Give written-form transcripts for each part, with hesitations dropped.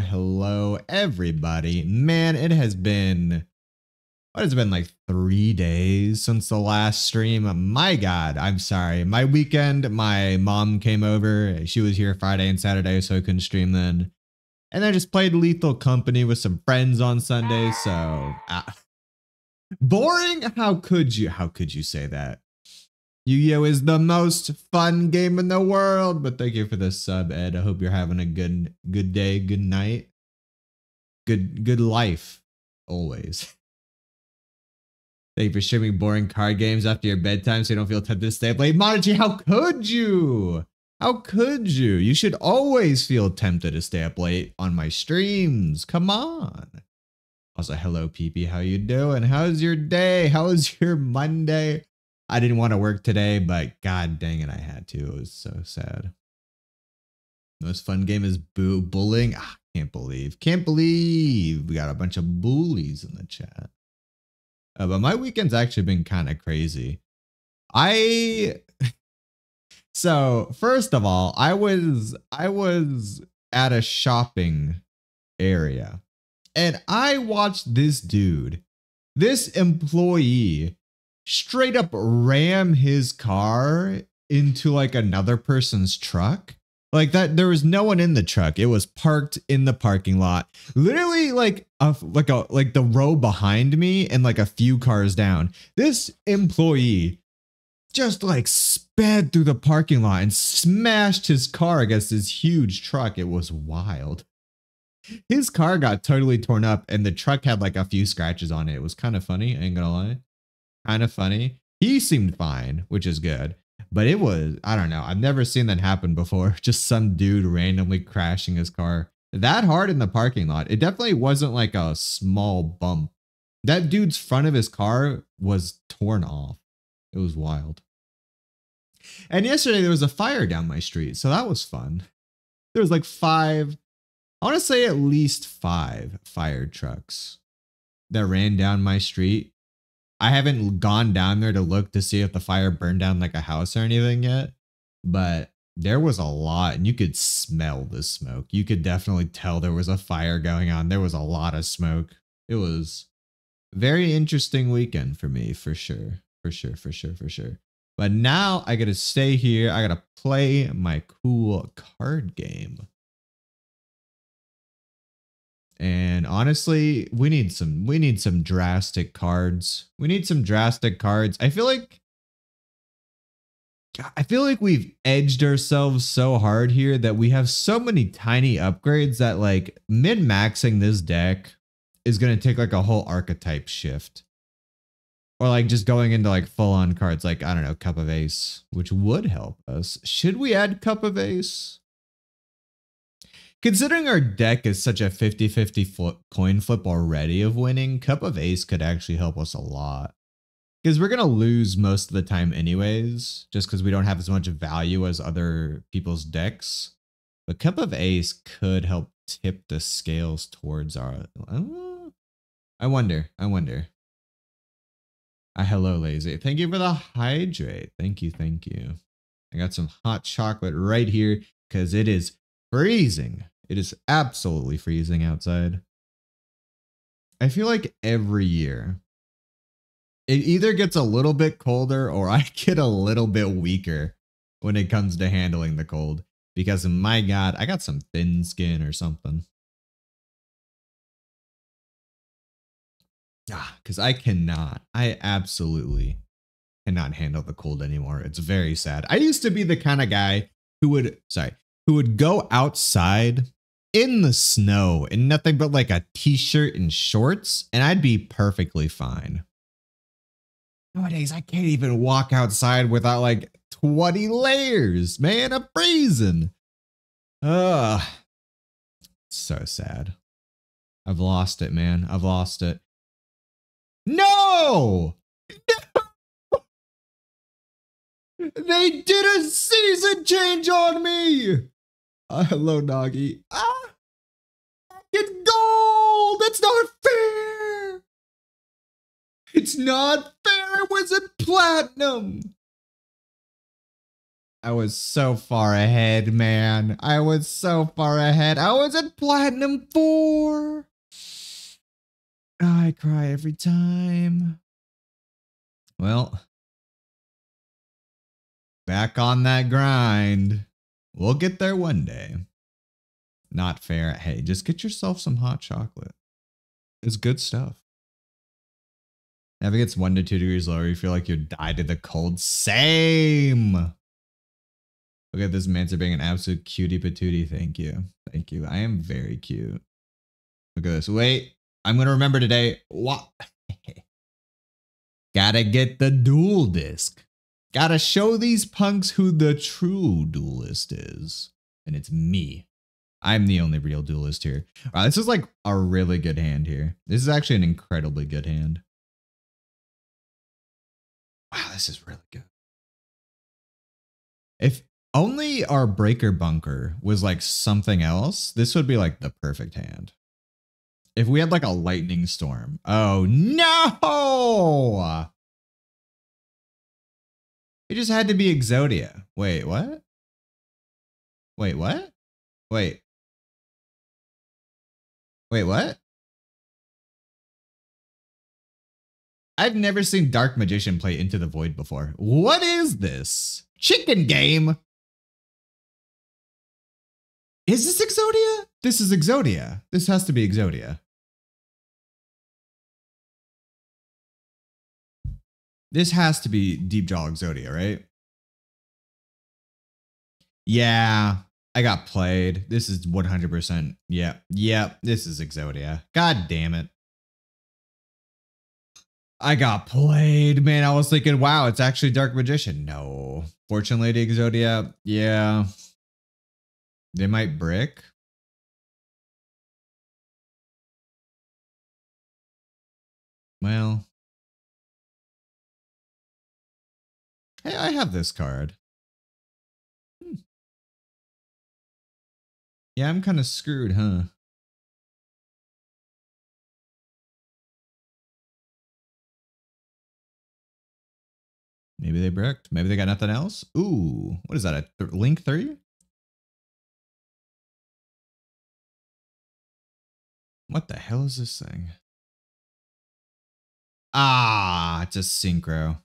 Hello, everybody. Man, it has been, what has it been, like 3 days since the last stream? My God, I'm sorry. My weekend, my mom came over. She was here Friday and Saturday, so I couldn't stream then. And I just played Lethal Company with some friends on Sunday, so... boring? How could you say that? Yu-Gi-Oh is the most fun game in the world. But thank you for the sub, Ed. I hope you're having a good day, good night, good life, always. Thank you for streaming boring card games after your bedtime so you don't feel tempted to stay up late. Monarchy, how could you? How could you? You should always feel tempted to stay up late on my streams. Come on. Also, hello, PP. How you doing? How's your day? How was your Monday? I didn't want to work today, but god dang it, I had to. It was so sad. The most fun game is bullying. Can't believe we got a bunch of bullies in the chat. But my weekend's actually been kind of crazy. So first of all, I was at a shopping area and I watched this dude, this employee, straight up ram his car into like another person's truck. Like that, there was no one in the truck. It was parked in the parking lot, literally like the row behind me and like a few cars down. This employee just like sped through the parking lot and smashed his car against this huge truck. It was wild. His car got totally torn up and the truck had like a few scratches on it. It was kind of funny, I ain't gonna lie. Kind of funny. He seemed fine, which is good. But it was, I don't know. I've never seen that happen before. Just some dude randomly crashing his car that hard in the parking lot. It definitely wasn't like a small bump. That dude's front of his car was torn off. It was wild. And yesterday there was a fire down my street. So that was fun. There was like I want to say at least 5 fire trucks that ran down my street. I haven't gone down there to look to see if the fire burned down like a house or anything yet, but There was a lot, and you could smell the smoke. You could definitely tell there was a fire going on. There was a lot of smoke. It was a very interesting weekend for me, for sure. For sure, for sure, for sure. But now I gotta stay here. I gotta play my cool card game. And honestly, we need some drastic cards. We need some drastic cards. I feel like we've edged ourselves so hard here that we have so many tiny upgrades that like min-maxing this deck is going to take like a whole archetype shift. Or like just going into like full on cards like, I don't know, Cup of Ace, which would help us. Should we add Cup of Ace? Considering our deck is such a 50-50 coin flip already of winning, Cup of Ace could actually help us a lot. Because we're going to lose most of the time anyways, just because we don't have as much value as other people's decks. But Cup of Ace could help tip the scales towards our... I wonder. Hello, Lazy. Thank you for the hydrate. Thank you. I got some hot chocolate right here because it is freezing. It is absolutely freezing outside. I feel like every year it either gets a little bit colder or I get a little bit weaker when it comes to handling the cold. Because my God, I got some thin skin or something. Because I absolutely cannot handle the cold anymore. It's very sad. I used to be the kind of guy who would go outside in the snow in nothing but like a t-shirt and shorts, and I'd be perfectly fine. Nowadays, I can't even walk outside without like 20 layers, man. I'm freezing. Ugh. So sad. I've lost it, man. I've lost it. No! They did a season change on me! Hello, Nagi. Get gold! That's not fair! It's not fair! I was at platinum! I was so far ahead, man. I was so far ahead. I was at platinum 4! I cry every time. Well, back on that grind. We'll get there one day. Not fair. Hey, just get yourself some hot chocolate. It's good stuff. If it gets 1 to 2 degrees lower, you feel like you died to the cold. Same. Look at this Mancer being an absolute cutie patootie. Thank you. Thank you. I am very cute. Look at this. Wait. I'm going to remember today. What? Gotta get the duel disc. Gotta show these punks who the true duelist is. And it's me. I'm the only real duelist here. Wow, this is like a really good hand here. This is actually an incredibly good hand. Wow, this is really good. If only our breaker bunker was like something else, this would be like the perfect hand. If we had like a lightning storm. Oh no! It just had to be Exodia. Wait, what? Wait, what? Wait. Wait, what? I've never seen Dark Magician play Into the Void before. What is this? Chicken game? Is this Exodia? This is Exodia. This has to be Exodia. This has to be Deep Jaw Exodia, right? Yeah, I got played. This is 100%. Yeah, this is Exodia. God damn it. I got played, man. I was thinking, wow, it's actually Dark Magician. No. Fortune Lady Exodia, yeah. They might brick. Well. Hey, I have this card. Yeah, I'm kind of screwed, huh? Maybe they bricked. Maybe they got nothing else. Ooh, what is that? A Link 3? What the hell is this thing? Ah, it's a synchro.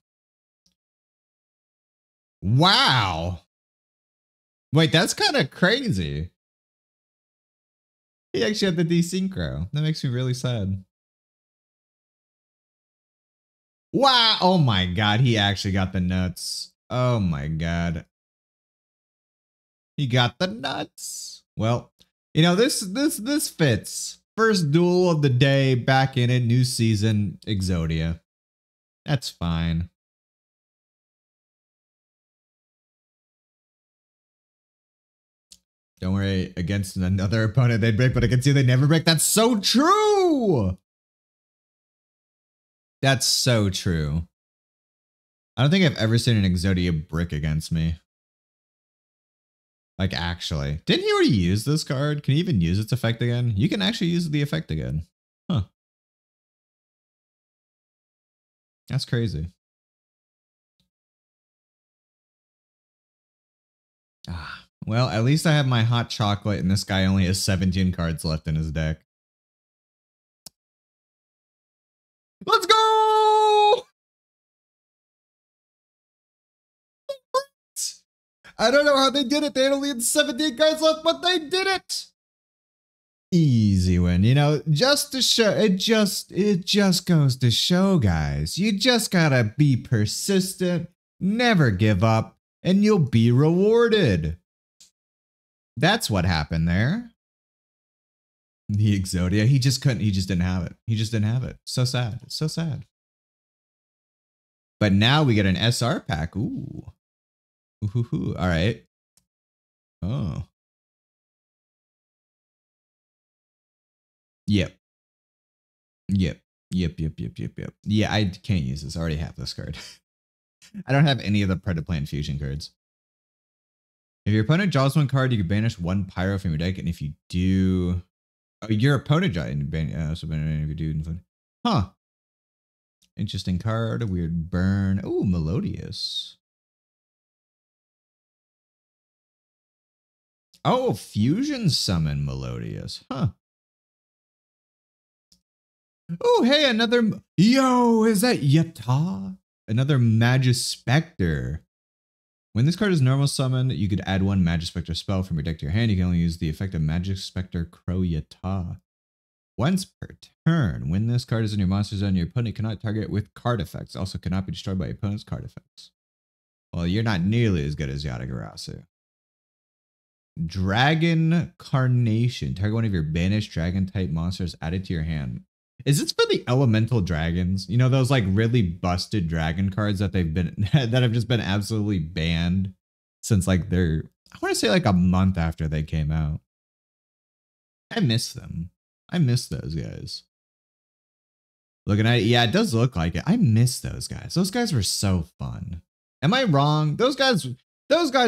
Wow. Wait, that's kind of crazy. He actually had the desynchro. That makes me really sad. Wow. Oh my God. He actually got the nuts. Oh my God. He got the nuts. Well, you know, this fits. First duel of the day, back in it, new season, Exodia. That's fine. Don't worry, against another opponent they'd break, but against you they never break. That's so true. That's so true. I don't think I've ever seen an Exodia brick against me. Like, actually. Didn't he already use this card? Can he even use its effect again? You can actually use the effect again. Huh. That's crazy. Ah, well, at least I have my hot chocolate and this guy only has 17 cards left in his deck. Let's go! I don't know how they did it. They only had 17 cards left, but they did it. Easy win, you know, just to show, it just goes to show, guys, you just gotta be persistent, never give up, and you'll be rewarded. That's what happened there. The Exodia, he just didn't have it. He just didn't have it. So sad. It's so sad. But now we get an SR pack. Ooh. Ooh. All right. Oh. Yep. Yeah, I can't use this. I already have this card. I don't have any of the Predaplant fusion cards. If your opponent draws one card, you can banish one Pyro from your deck, and if you do, oh, your opponent draws, so if you do, huh? Interesting card. A weird burn. Oh, Melodious. Oh, fusion summon Melodious. Huh. Oh, hey, another. Yo, is that Yata? Another Magispector. When this card is normal summon, you could add one Magispector spell from your deck to your hand. You can only use the effect of Magispector Crow Yata. Once per turn, when this card is in your monster zone, your opponent cannot target with card effects. Also cannot be destroyed by your opponent's card effects. Well, you're not nearly as good as Yatagarasu. Dragon Carnation. Target one of your banished dragon type monsters added to your hand. Is this for the elemental dragons? You know, those like really busted dragon cards that they've been that have just been absolutely banned since like I want to say like a month after they came out. I miss them. I miss those guys. Looking at it, yeah, it does look like it. I miss those guys. Those guys were so fun. Am I wrong? Those guys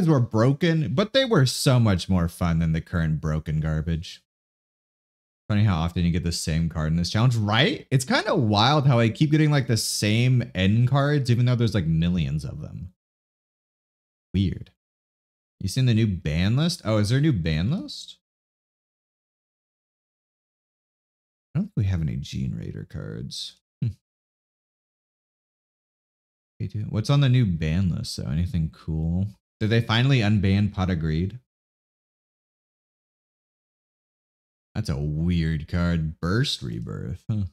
were broken, but they were so much more fun than the current broken garbage. Funny how often you get the same card in this challenge, right? It's kind of wild how I keep getting like the same end cards, even though there's like millions of them. Weird. You seen the new ban list? Oh, is there a new ban list? I don't think we have any Gene Raider cards. What's on the new ban list though? Anything cool? Did they finally unban Pot of Greed? That's a weird card. Burst Rebirth. Huh.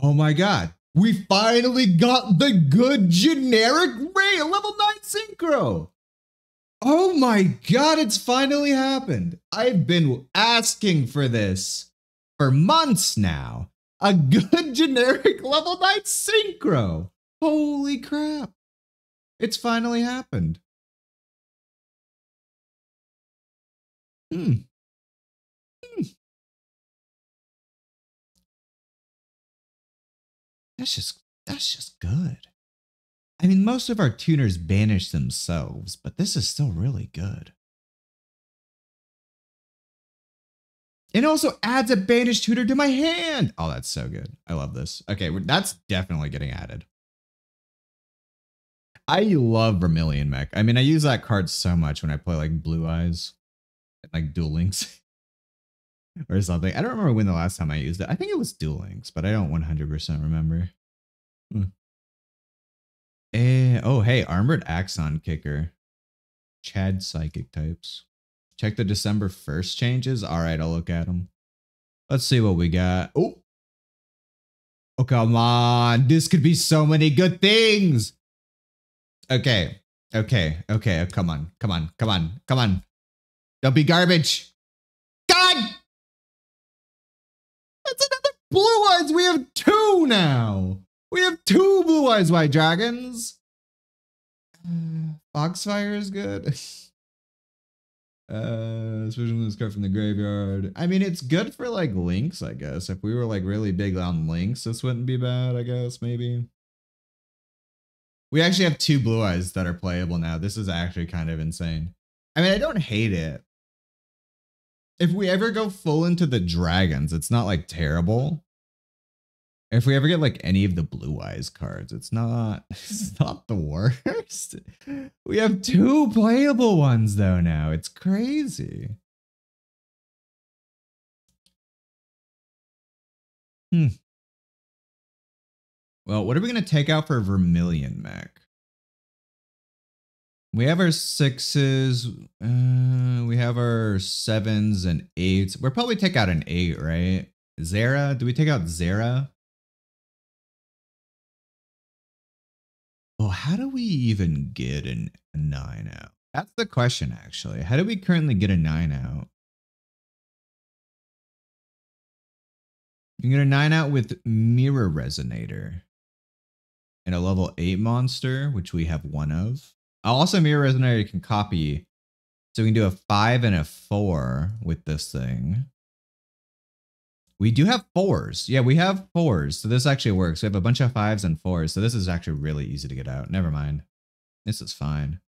Oh my God. We finally got the good generic Ray level 9 synchro. Oh my God, it's finally happened. I've been asking for this for months now. A good generic level 9 synchro. Holy crap. It's finally happened. That's just good. I mean, most of our tuners banish themselves, but this is still really good. It also adds a banished tutor to my hand. Oh, that's so good. I love this. Okay, that's definitely getting added. I love Vermilion Mech. I mean, I use that card so much when I play like Blue Eyes, like Duel Links or something. I don't remember when the last time I used it. I think it was Duel Links, but I don't 100% remember. Oh, hey, Armored Axon Kicker. Chad Psychic types. Check the December 1st changes. All right, I'll look at them. Let's see what we got. Oh, come on. This could be so many good things. Okay. Come on. Don't be garbage. God! That's another Blue Eyes. We have 2 now. We have 2 Blue Eyes White Dragons. Foxfire is good. Switching this card from the graveyard. I mean, it's good for like links, I guess. If we were like really big on links, this wouldn't be bad, I guess, maybe. We actually have 2 Blue Eyes that are playable now. This is actually kind of insane. I mean, I don't hate it. If we ever go full into the dragons, it's not like terrible. If we ever get like any of the Blue Eyes cards, it's not the worst. We have 2 playable ones though now. It's crazy. Well, what are we going to take out for Vermilion Mech? We have our 6s. We have our 7s and 8s. We'll probably take out an 8, right? Zera? Do we take out Zera? Well, how do we even get a 9 out? That's the question, actually. How do we currently get a 9 out? You can get a 9 out with Mirror Resonator and a level 8 monster, which we have 1 of. Also, Mirror Resonator can copy. So we can do a 5 and a 4 with this thing. We do have 4s. Yeah, we have 4s. So this actually works. We have a bunch of 5s and 4s. So this is actually really easy to get out. Never mind. This is fine.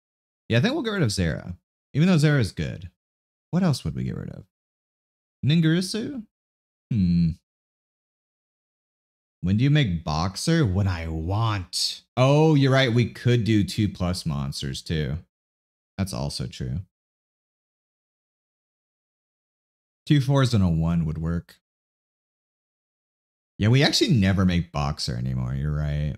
Yeah, I think we'll get rid of Zera. Even though Zera is good. What else would we get rid of? Ningirsu? When do you make Boxer? When I want. Oh, you're right. We could do 2+ monsters too. That's also true. 2 4s and a 1 would work. Yeah, we actually never make Boxer anymore. You're right.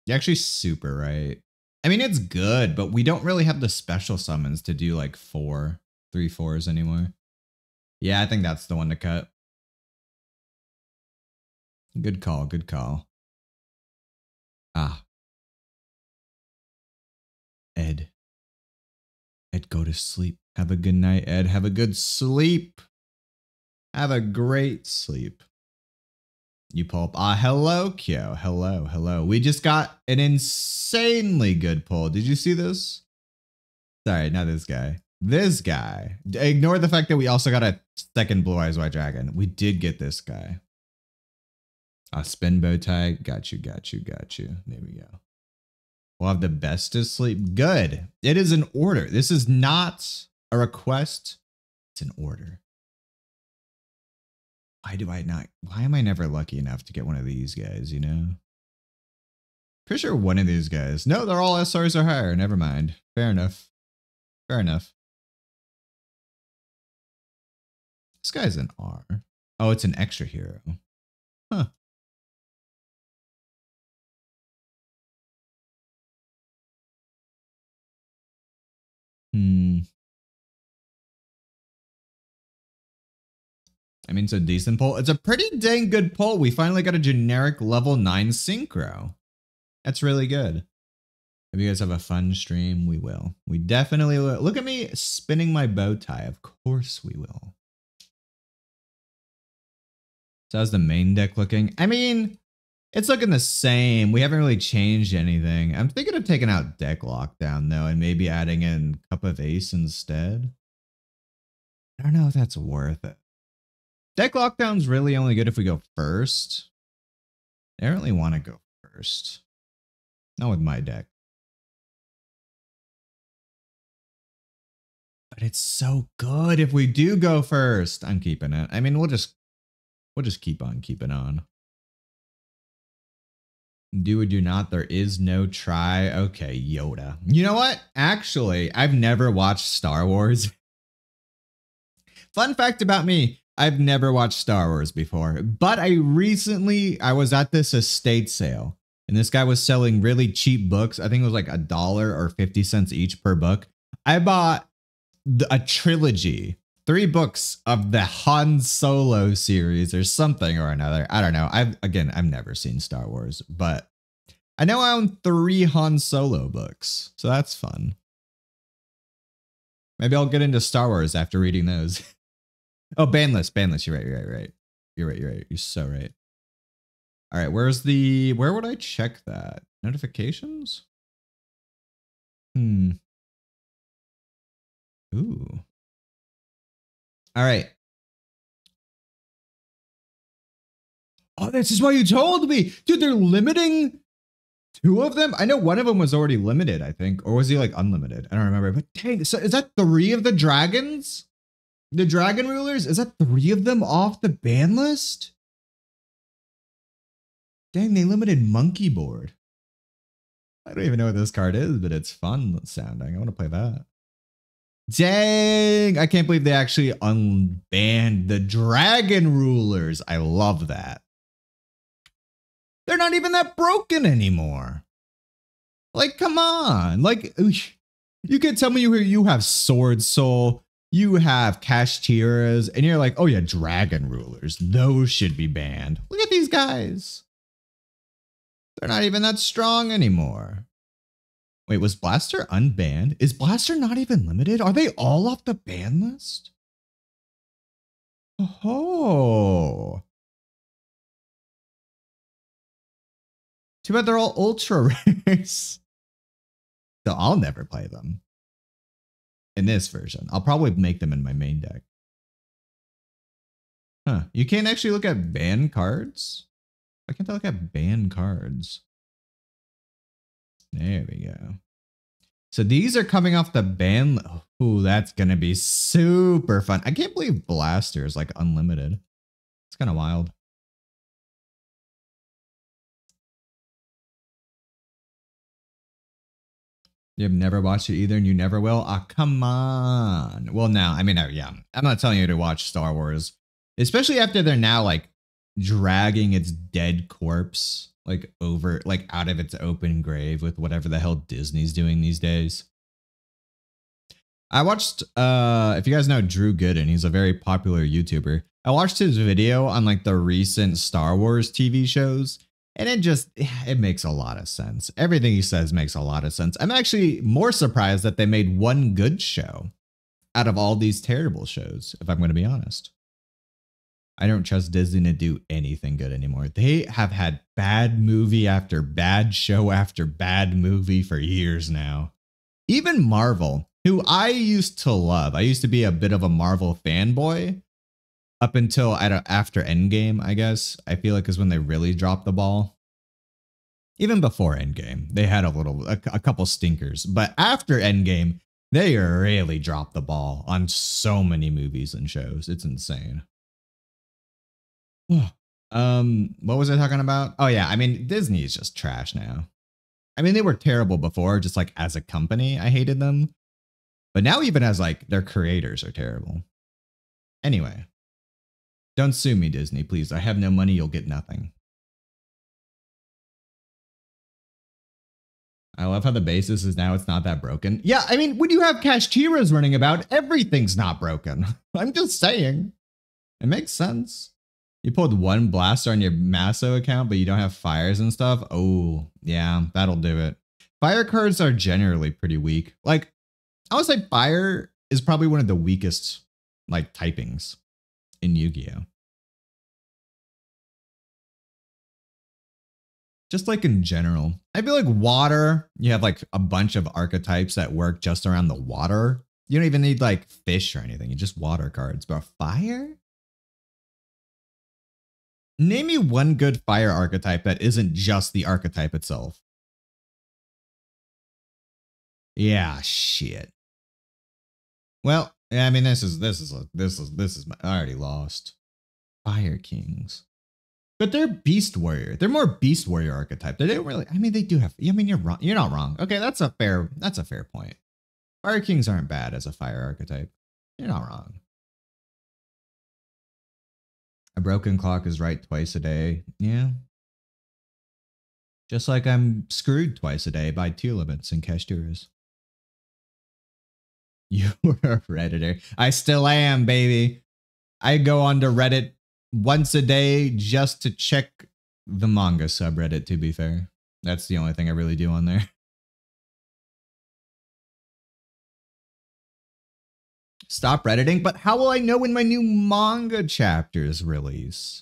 You're actually super right. I mean, it's good, but we don't really have the special summons to do like 3 4s anymore. Yeah, I think that's the one to cut. Good call, good call. Ed. Ed, go to sleep. Have a good night, Ed. Have a good sleep. Have a great sleep. You pull up. Hello, Kyo. Hello. We just got an insanely good pull. Did you see this? Sorry, not this guy. This guy. Ignore the fact that we also got a second Blue Eyes White Dragon. We did get this guy. Spin bow tie. Got you. There we go. We'll have the best of sleep. Good. It is an order. This is not a request. It's an order. Why am I never lucky enough to get one of these guys, you know? Pretty sure one of these guys. No, they're all SRs or higher. Never mind. Fair enough. This guy's an R. Oh, it's an extra hero. Huh. I mean, it's a decent pull. It's a pretty dang good pull. We finally got a generic level 9 synchro. That's really good. If you guys have a fun stream, we will. We definitely will. Look at me spinning my bow tie. Of course we will. So how's the main deck looking? I mean, it's looking the same. We haven't really changed anything. I'm thinking of taking out deck lockdown though, and maybe adding in Cup of Ace instead. I don't know if that's worth it. Deck lockdown's really only good if we go first. I don't really want to go first. Not with my deck. But it's so good if we do go first. I'm keeping it. I mean, we'll just keep on keeping on. Do or do not. There is no try. Okay, Yoda. You know what? Actually, I've never watched Star Wars. Fun fact about me, I've never watched Star Wars before, but I was at this estate sale and this guy was selling really cheap books. I think it was like $1 or 50 cents each per book. I bought a trilogy, 3 books of the Han Solo series or something or another. I don't know. I've never seen Star Wars, but I know I own 3 Han Solo books, so that's fun. Maybe I'll get into Star Wars after reading those. Oh, ban list. You're right. You're so right. All right, where would I check that? Notifications? Ooh. All right. Oh, this is what you told me. Dude, they're limiting 2 of them? I know one of them was already limited, I think. Or was he like unlimited? I don't remember. But dang, so is that 3 of the dragons? The dragon rulers? Is that 3 of them off the ban list? Dang, they limited monkey board. I don't even know what this card is, but it's fun sounding. I want to play that. Dang, I can't believe they actually unbanned the dragon rulers. I love that. They're not even that broken anymore. Like, come on. Like, you can tell me you have Sword Soul, you have Kashtira's, and you're like, oh yeah, dragon rulers. Those should be banned. Look at these guys. They're not even that strong anymore. Wait, was Blaster unbanned? Is Blaster not even limited? Are they all off the ban list? Oh. Too bad they're all ultra rares. So I'll never play them. In this version. I'll probably make them in my main deck. Huh. You can't actually look at ban cards? Why can't I look at ban cards? There we go. So these are coming off the ban. Ooh, that's going to be super fun. I can't believe Blaster is like unlimited. It's kind of wild. You've never watched it either and you never will? Ah, come on. Well, now, I mean, yeah, I'm not telling you to watch Star Wars, especially after they're now like dragging its dead corpse like over, like out of its open grave with whatever the hell Disney's doing these days. I watched, if you guys know Drew Gooden, he's a very popular YouTuber. I watched his video on like the recent Star Wars TV shows. And it makes a lot of sense. Everything he says makes a lot of sense. I'm actually more surprised that they made one good show out of all these terrible shows, if I'm going to be honest. I don't trust Disney to do anything good anymore. They have had bad movie after bad show after bad movie for years now. Even Marvel, who I used to love. I used to be a bit of a Marvel fanboy. Up until after Endgame, I guess. I feel like is when they really dropped the ball. Even before Endgame, they had a couple stinkers. But after Endgame, they really dropped the ball on so many movies and shows. It's insane. What was I talking about? Oh yeah, I mean, Disney is just trash now. I mean, they were terrible before, just like as a company, I hated them. But now even as like their creators are terrible. Anyway. Don't sue me, Disney, please. I have no money. You'll get nothing. I love how the basis is now it's not that broken. Yeah, I mean, when you have Kashtira's running about, everything's not broken. I'm just saying. It makes sense. You pulled 1 blaster on your Maso account, but you don't have fires and stuff. Oh, yeah, that'll do it. Fire cards are generally pretty weak. Like, I would say fire is probably one of the weakest, like, typings in Yu-Gi-Oh! Just like in general. I feel like water, you have like a bunch of archetypes that work just around the water. You don't even need like fish or anything. You just water cards. But fire? Name me one good fire archetype that isn't just the archetype itself. Yeah, shit. Well, I mean, I already lost. Fire Kings. But they're Beast Warrior. They're more Beast Warrior archetype. They don't really. I mean, they do have. I mean, you're wrong. You're not wrong. Okay, that's a fair. That's a fair point. Fire Kings aren't bad as a fire archetype. You're not wrong. A broken clock is right twice a day. Yeah. Just like I'm screwed twice a day by telements and Kashturas. You were a Redditor. I still am, baby. I go onto Reddit once a day just to check the manga subreddit, to be fair. That's the only thing I really do on there. Stop Redditing, but how will I know when my new manga chapters release?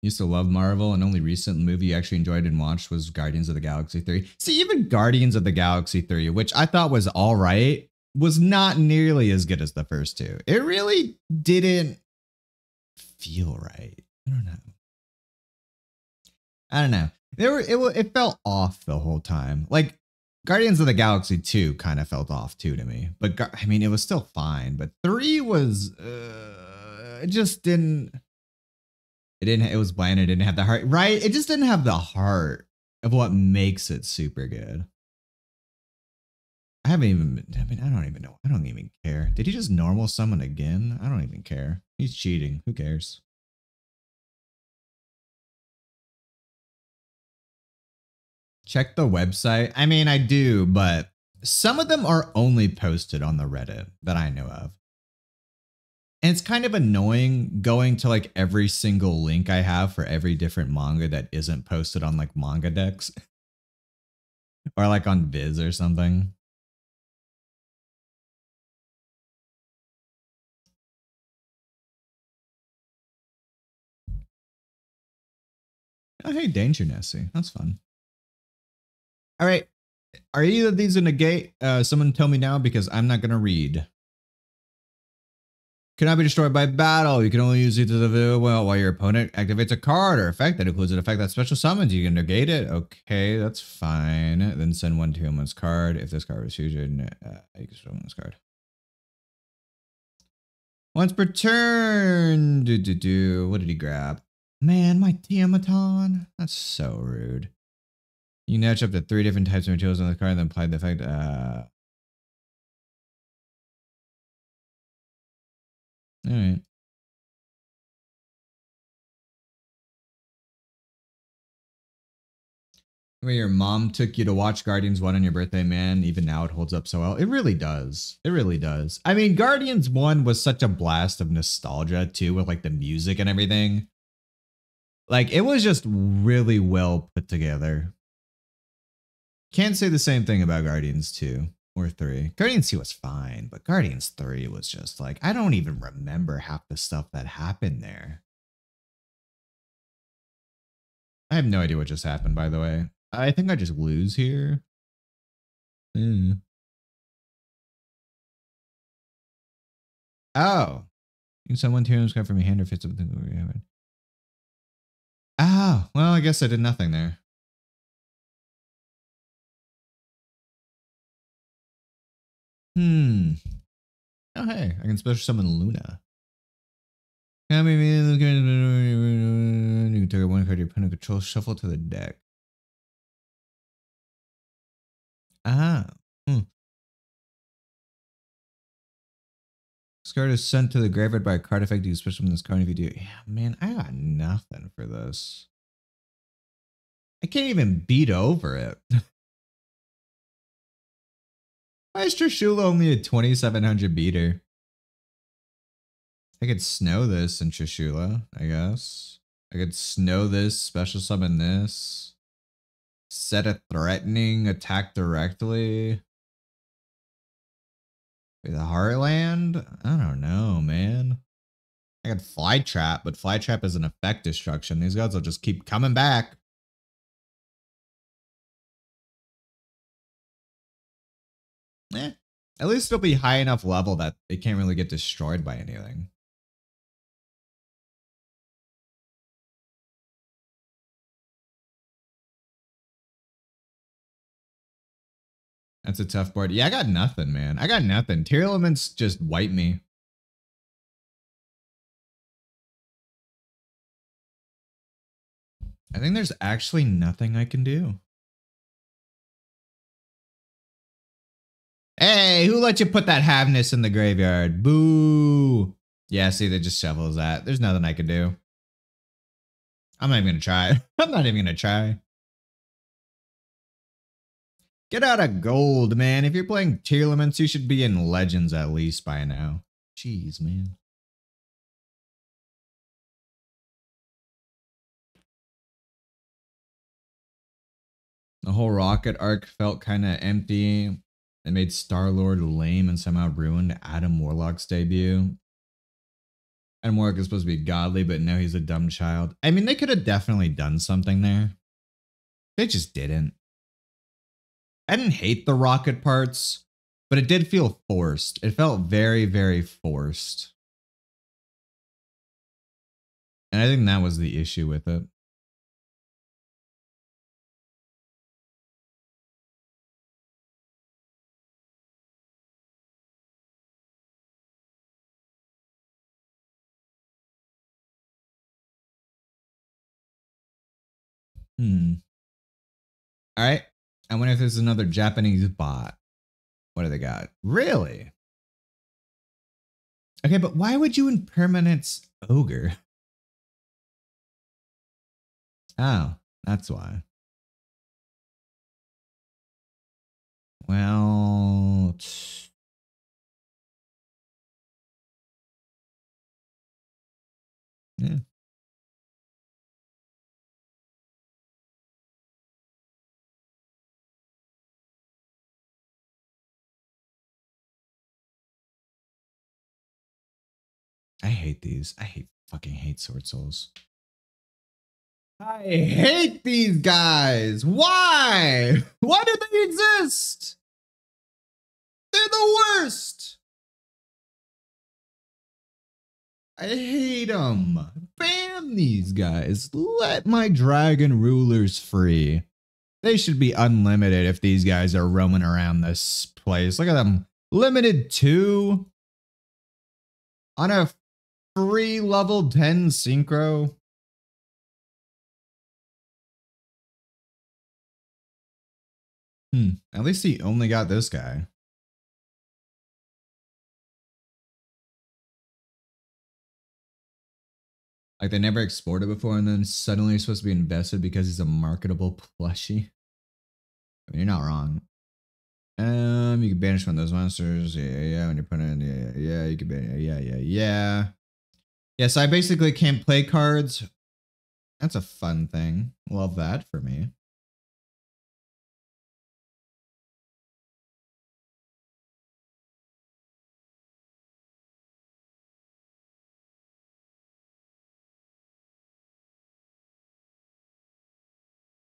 Used to love Marvel, and only recent movie you actually enjoyed and watched was Guardians of the Galaxy 3. See, even Guardians of the Galaxy 3, which I thought was all right, was not nearly as good as the first two. It really didn't feel right. I don't know. It felt off the whole time. Like Guardians of the Galaxy 2 kind of felt off too to me. But I mean, it was still fine. But 3 was it just didn't. It was bland. It didn't have the heart. Right? It just didn't have the heart of what makes it super good. I mean, I don't even know. I don't even care. Did he just normal summon again? I don't even care. He's cheating. Who cares? Check the website. I mean, I do, but some of them are only posted on the Reddit that I know of. And it's kind of annoying going to like every single link I have for every different manga that isn't posted on like manga decks or like on Viz or something. Oh, hey, Danger Nessie. That's fun. All right. Are either of these a negate? Someone tell me now because I'm not going to read. Cannot be destroyed by battle. You can only use it to the while your opponent activates a card or effect that includes an effect that special summons. You can negate it. Okay, that's fine. Then send one to someone's card. If this card was used, you can summon this card. Once per turn. What did he grab? Man, my Tiamaton. That's so rude. You can match up to 3 different types of materials on the card and then apply the effect. All right. Where your mom took you to watch Guardians 1 on your birthday, man. Even now it holds up so well. It really does. It really does. I mean, Guardians 1 was such a blast of nostalgia too, with like the music and everything. Like it was just really well put together. Can't say the same thing about Guardians 2 or 3. Guardians 2 was fine, but Guardians 3 was just like, I don't even remember half the stuff that happened there. I have no idea what just happened, by the way. I think I just lose here. Oh. You can someone tear this guy from your hand or fits with the. Oh, well, I guess I did nothing there. Oh, hey, I can special summon Luna. You can take one card your opponent controls, shuffle to the deck. Ah. This card is sent to the graveyard by a card effect. You can special summon this card if you do. Yeah, man, I got nothing for this. I can't even beat over it. Why is Trishula only a 2700 beater? I could snow this in Trishula, I guess. I could snow this, special summon this. Set a threatening attack directly. With a Heartland? I don't know, man. I got Fly Trap, but Fly Trap is an effect destruction. These guys will just keep coming back. At least it'll be high enough level that it can't really get destroyed by anything. That's a tough board. Yeah, I got nothing, man. I got nothing. Tier elements just wipe me. I think there's actually nothing I can do. Hey, who let you put that Havness in the graveyard? Boo. Yeah, see, they just shovels that. There's nothing I can do. I'm not even going to try. I'm not even going to try. Get out of gold, man. If you're playing tier elements, you should be in legends at least by now. Jeez, man. The whole Rocket arc felt kind of empty. It made Star-Lord lame and somehow ruined Adam Warlock's debut. Adam Warlock is supposed to be godly, but now he's a dumb child. I mean, they could have definitely done something there. They just didn't. I didn't hate the Rocket parts, but it did feel forced. It felt very, very forced. And I think that was the issue with it. All right. I wonder if there's another Japanese bot. What do they got? Really? Okay, but why would you impermanence Ogre? Oh, that's why. Well, yeah. I hate these. I fucking hate Sword Souls. I hate these guys. Why? Why do they exist? They're the worst. I hate them. Ban these guys. Let my dragon rulers free. They should be unlimited if these guys are roaming around this place. Look at them. Limited 2 on a free level 10 synchro. At least he only got this guy. Like they never exported before and then suddenly you're supposed to be invested because he's a marketable plushie. I mean, you're not wrong. You can banish one of those monsters. Yeah. When you're putting in, yeah. You can banish. Yeah. Yeah, so I basically can't play cards. That's a fun thing. Love that for me.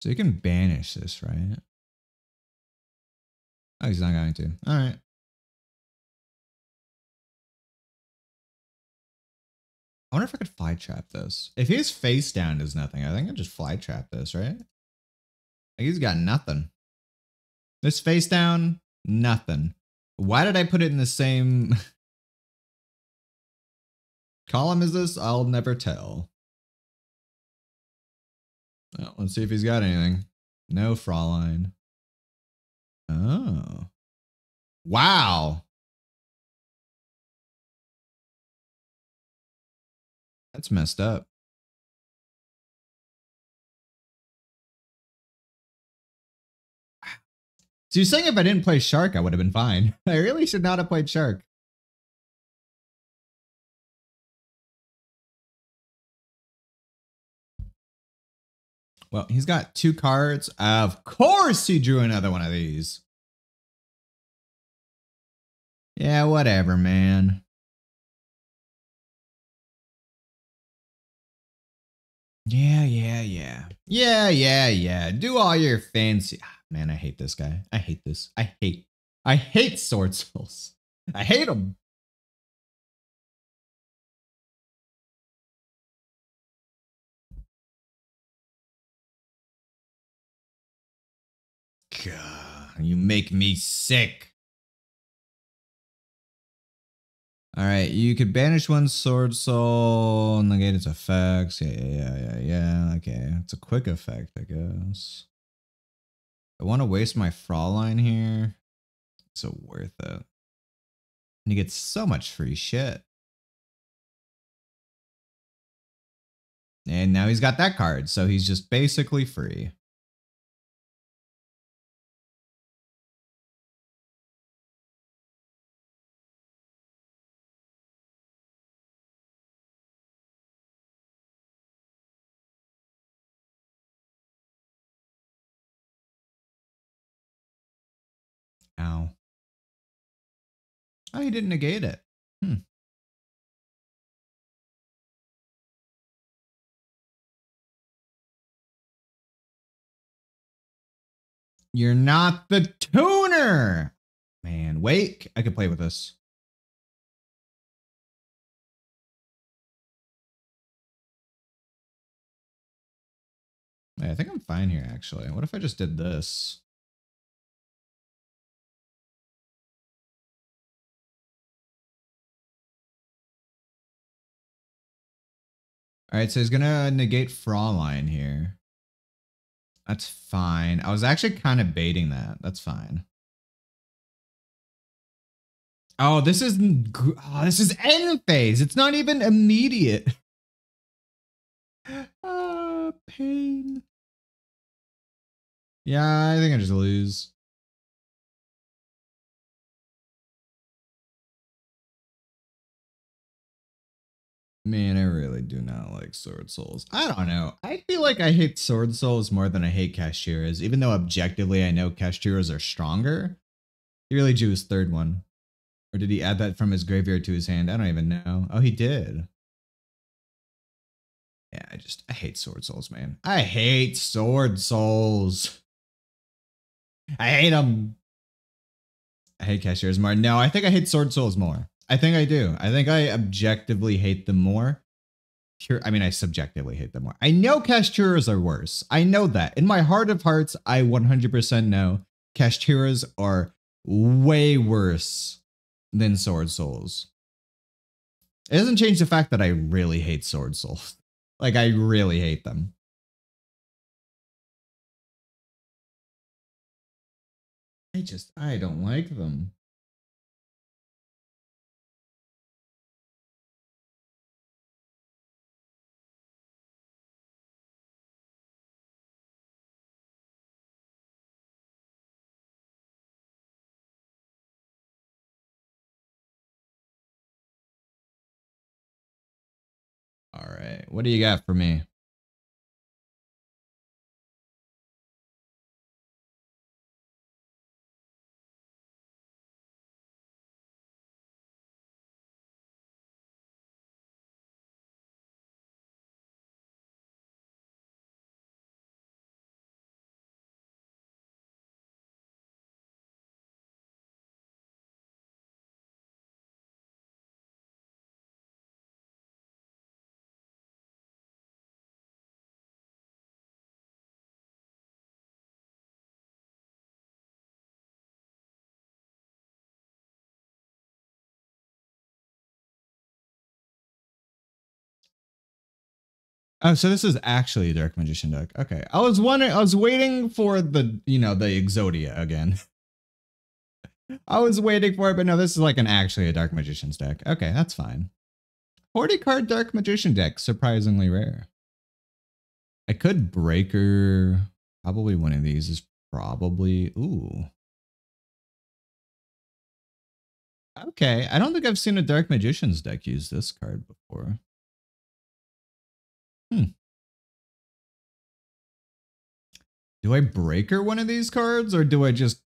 So you can banish this, right? Oh, he's not going to. All right. I wonder if I could fly trap this. If his face down does nothing, I think I'd just fly trap this, right? Like he's got nothing. This face down, nothing. Why did I put it in the same column as this? I'll never tell. Well, let's see if he's got anything. No Fraulein. Oh. Wow. That's messed up. So you're saying if I didn't play Shark, I would have been fine. I really should not have played Shark. Well, he's got 2 cards. Of course he drew another one of these. Yeah, whatever, man. Yeah. Do all your fancy. Man, I hate this guy. I hate this. I hate Sword Souls. I hate them. God. You make me sick. All right, you could banish one sword soul, negate its effects. Yeah. Okay, it's a quick effect, I guess. I want to waste my Fraulein here. So worth it. And you get so much free shit. And now he's got that card, so he's just basically free. Ow. Oh, he didn't negate it. You're not the tuner. Man, wait. I could play with this. Yeah, I think I'm fine here, actually. What if I just did this? All right, so he's gonna negate Fraulein here. That's fine. I was actually kind of baiting that. That's fine. Oh, this is end phase. It's not even immediate. Pain. Yeah, I think I just lose. Man, I really do not like Sword Souls. I don't know. I feel like I hate Sword Souls more than I hate Kashiras, even though objectively I know Kashiras are stronger. He really drew his third one. Or did he add that from his graveyard to his hand? I don't even know. Oh, he did. Yeah, I hate Sword Souls, man. I hate Sword Souls. I hate them. I hate Kashiras more. No, I think I hate Sword Souls more. I think I do. I think I objectively hate them more. I mean, I subjectively hate them more. I know Kashiras are worse. I know that. In my heart of hearts, I 100% know Kashiras are way worse than Sword Souls. It doesn't change the fact that I really hate Sword Souls. Like, I really hate them. I don't like them. All right. What do you got for me? Oh, so this is actually a Dark Magician deck. Okay. I was waiting for the, the Exodia again. I was waiting for it, but no, this is like actually a Dark Magician's deck. Okay, that's fine. 40 card Dark Magician deck, surprisingly rare. I could Breaker. Probably one of these is probably, ooh. Okay, I don't think I've seen a Dark Magician's deck use this card before. Do I Breaker one of these cards, or do I just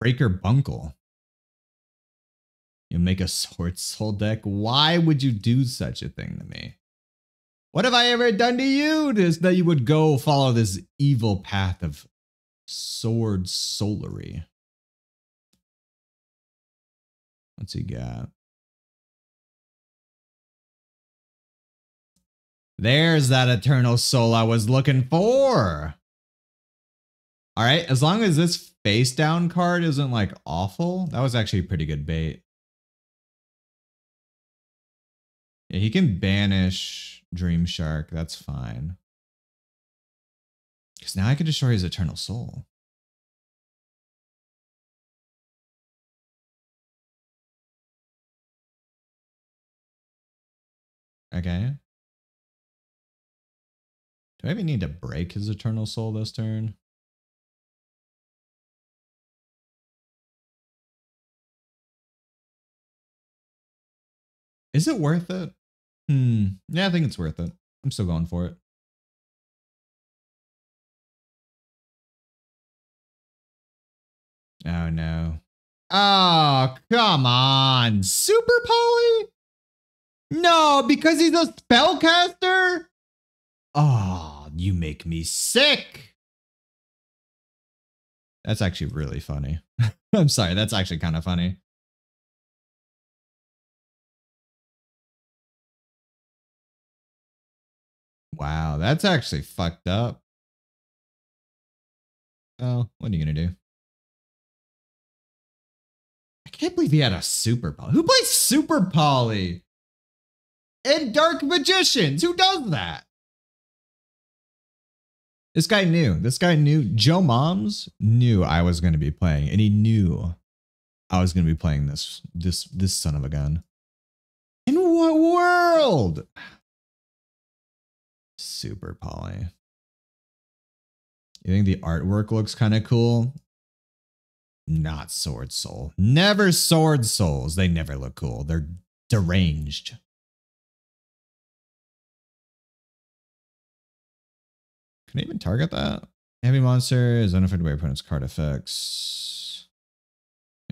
Breaker Bunkle? You make a Sword Soul deck? Why would you do such a thing to me? What have I ever done to you that you would go follow this evil path of Sword Soulery? What's he got? There's that Eternal Soul I was looking for. All right, as long as this face down card isn't like awful. That was actually a pretty good bait. Yeah, he can banish Dream Shark. That's fine. Because now I can destroy his Eternal Soul. Okay. Do I even need to break his Eternal Soul this turn? Is it worth it? Yeah, I think it's worth it. I'm still going for it. Oh, no. Oh, come on. Super Poly? No, because he's a spellcaster? Oh, you make me sick. That's actually really funny. I'm sorry. That's actually kind of funny. Wow, that's actually fucked up. Oh, what are you going to do? I can't believe he had a Super Poly. Who plays Super Poly? And Dark Magicians. Who does that? This guy knew. This guy knew. Joe Moms knew I was going to be playing, and he knew I was going to be playing this son of a gun. In what world? Super Poly. You think the artwork looks kind of cool? Not Sword Soul. Never Sword Souls. They never look cool. They're deranged. Can I even target that? Heavy monster is unaffected by opponent's card effects.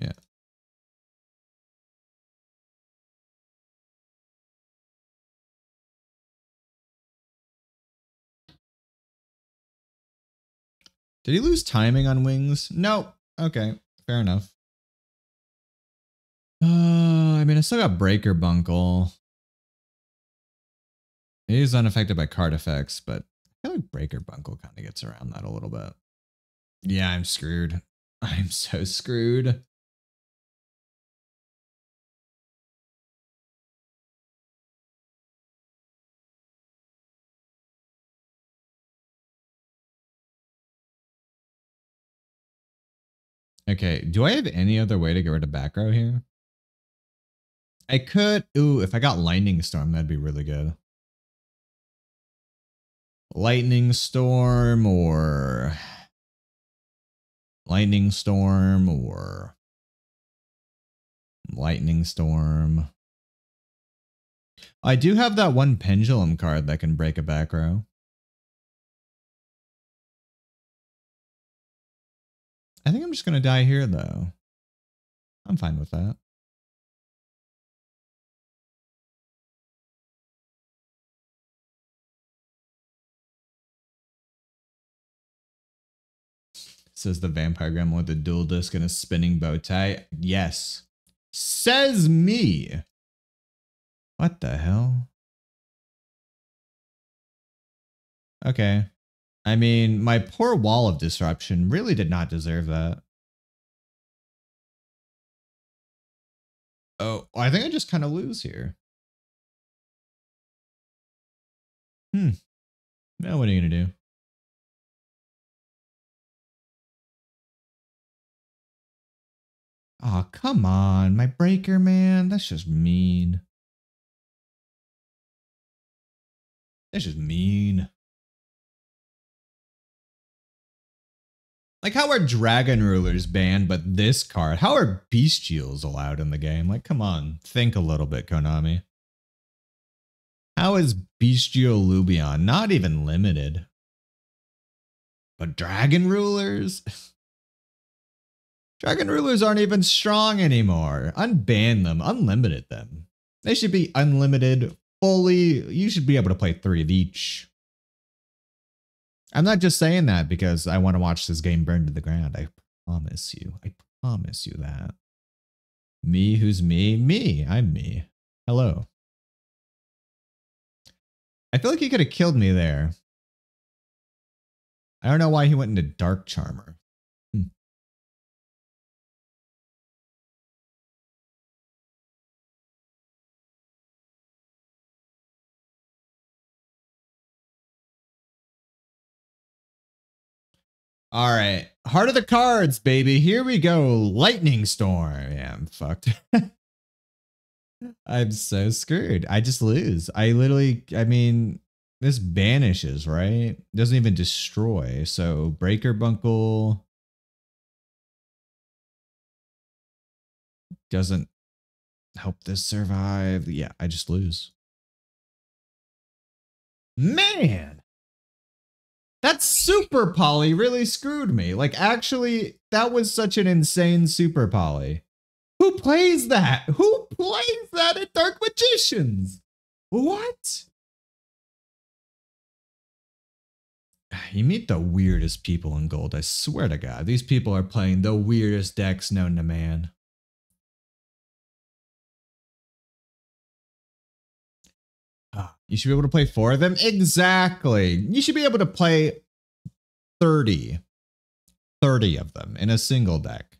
Yeah. Did he lose timing on wings? Nope. Okay, fair enough. I mean, I still got Breaker Bunkle. He's unaffected by card effects, but I feel like Breaker Bunkle kind of gets around that a little bit. Yeah, I'm screwed. I'm so screwed. Okay, do I have any other way to get rid of back row here? I could. Ooh, if I got Lightning Storm, that'd be really good. Lightning Storm or Lightning Storm or Lightning Storm. I do have that one Pendulum card that can break a back row. I think I'm just going to die here, though. I'm fine with that. Says the Vampire Gremlin with a dual disc and a spinning bow tie. Yes. Says me. What the hell? Okay. I mean, my poor Wall of Disruption really did not deserve that. Oh, I think I just kind of lose here. Now what are you going to do? Oh, come on. My breaker, man. That's just mean. That's just mean. Like, how are Dragon Rulers banned, but this card? How are Bestials allowed in the game? Like, come on. Think a little bit, Konami. How is Bestial Lubion not even limited? But Dragon Rulers? Dragon Rulers aren't even strong anymore. Unban them. Unlimited them. They should be unlimited, fully. You should be able to play 3 of each. I'm not just saying that because I want to watch this game burn to the ground. I promise you. I promise you that. Me? Who's me? Me. I'm me. Hello. I feel like he could have killed me there. I don't know why he went into Dark Charmer. All right. Heart of the cards, baby. Here we go. Lightning storm. Yeah, I'm fucked. I'm so screwed. I just lose. I mean, this banishes, right? Doesn't even destroy. So breaker bunkle doesn't help this survive. Yeah, I just lose. Man, that super poly really screwed me. Like, actually, that was such an insane super poly. Who plays that? Who plays that at Dark Magicians? What? You meet the weirdest people in Gold. I swear to God, these people are playing the weirdest decks known to man. You should be able to play 4 of them? Exactly. You should be able to play 30 of them in a single deck.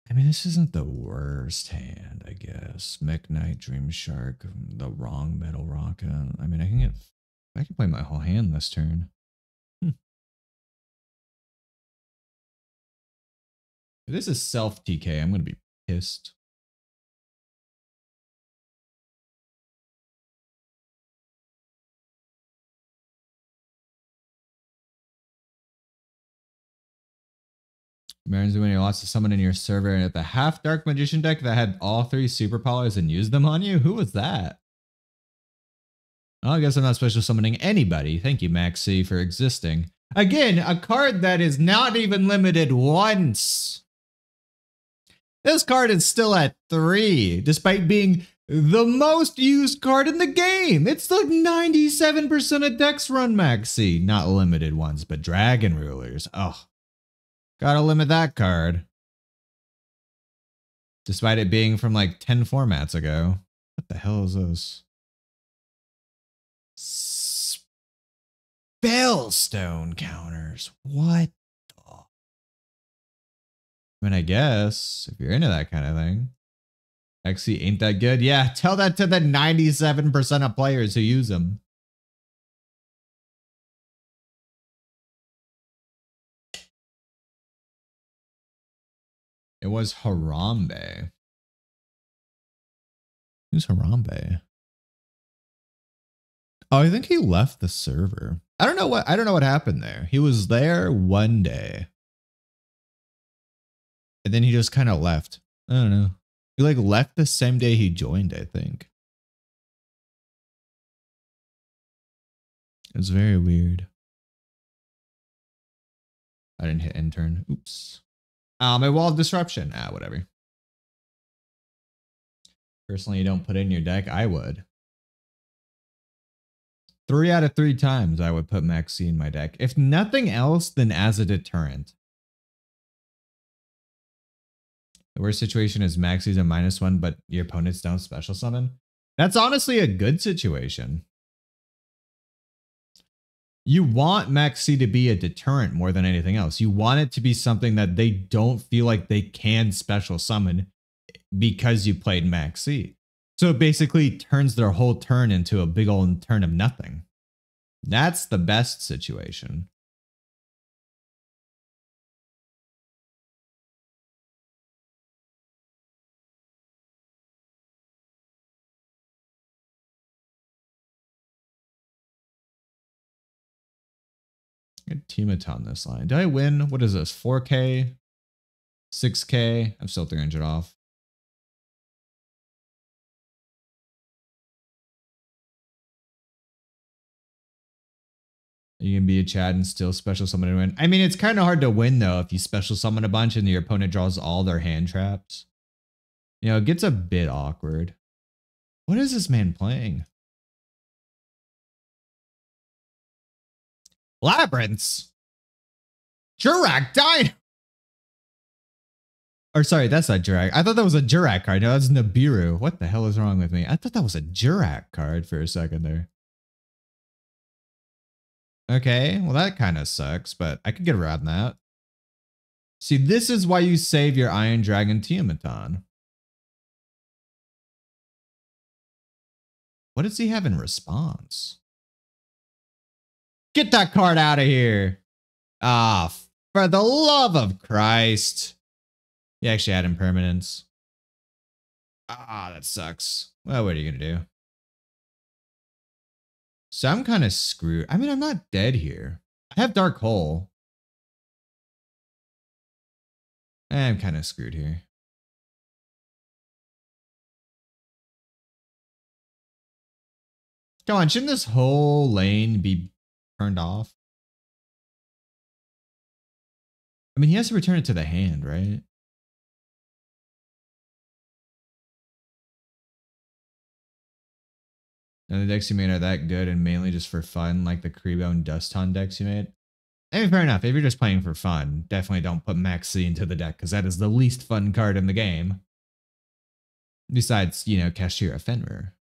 I mean, this isn't the worst hand, I guess. Mech Knight, Dream Shark, the wrong Metal Rocket. I mean, I can play my whole hand this turn. If this is self TK, I'm going to be pissed. Marins, when you lost to someone in your server at the half Dark Magician deck that had all 3 super powers and used them on you? Who was that? Well, I guess I'm not special summoning anybody. Thank you, Maxi, for existing. Again, a card that is not even limited once. This card is still at 3, despite being the most used card in the game. It's like 97% of decks run Maxi. Not limited ones, but Dragon Rulers. Oh, gotta limit that card. Despite it being from like 10 formats ago. What the hell is this? Spellstone counters. What the? I mean, I guess if you're into that kind of thing. XC ain't that good. Yeah, tell that to the 97% of players who use them. It was Harambe. Who's Harambe? Oh, I think he left the server. I don't know what happened there. He was there one day. And then he just kind of left. I don't know. He like left the same day he joined, I think. It's very weird. I didn't hit intern. Oops. My wall of disruption. Whatever. Personally, you don't put it in your deck. I would. 3 out of 3 times I would put Maxi in my deck. If nothing else, then as a deterrent. The worst situation is Maxi's a -1, but your opponents don't special summon. That's honestly a good situation. You want Maxi to be a deterrent more than anything else. You want it to be something that they don't feel like they can special summon because you played Maxi. So it basically turns their whole turn into a big old turn of nothing. That's the best situation. Get Teamit on this line. Did I win? What is this? 4K? 6K? I'm still 300 off. You can be a Chad and still special summon and win. I mean, it's kind of hard to win, though, if you special summon a bunch and your opponent draws all their hand traps. You know, it gets a bit awkward. What is this man playing? Labyrinths? Jurak Dino. Or sorry, that's not Jurak. I thought that was a Jurak card. No, that's Nibiru. What the hell is wrong with me? I thought that was a Jurak card for a second there. Okay, well that kind of sucks, but I could get around that. See, this is why you save your Iron Dragon Tiamat. What does he have in response? Get that card out of here. Ah, for the love of Christ. He actually had impermanence. Ah, that sucks. Well, what are you going to do? So I'm kind of screwed. I mean, I'm not dead here. I have Dark Hole. I'm kind of screwed here. Come on, shouldn't this whole lane be turned off? I mean, he has to return it to the hand, right? And the decks you made are that good and mainly just for fun, like the Kribo and Duston decks you made? I mean, fair enough. If you're just playing for fun, definitely don't put Maxi into the deck because that is the least fun card in the game. Besides, you know, Cashier Fenrir.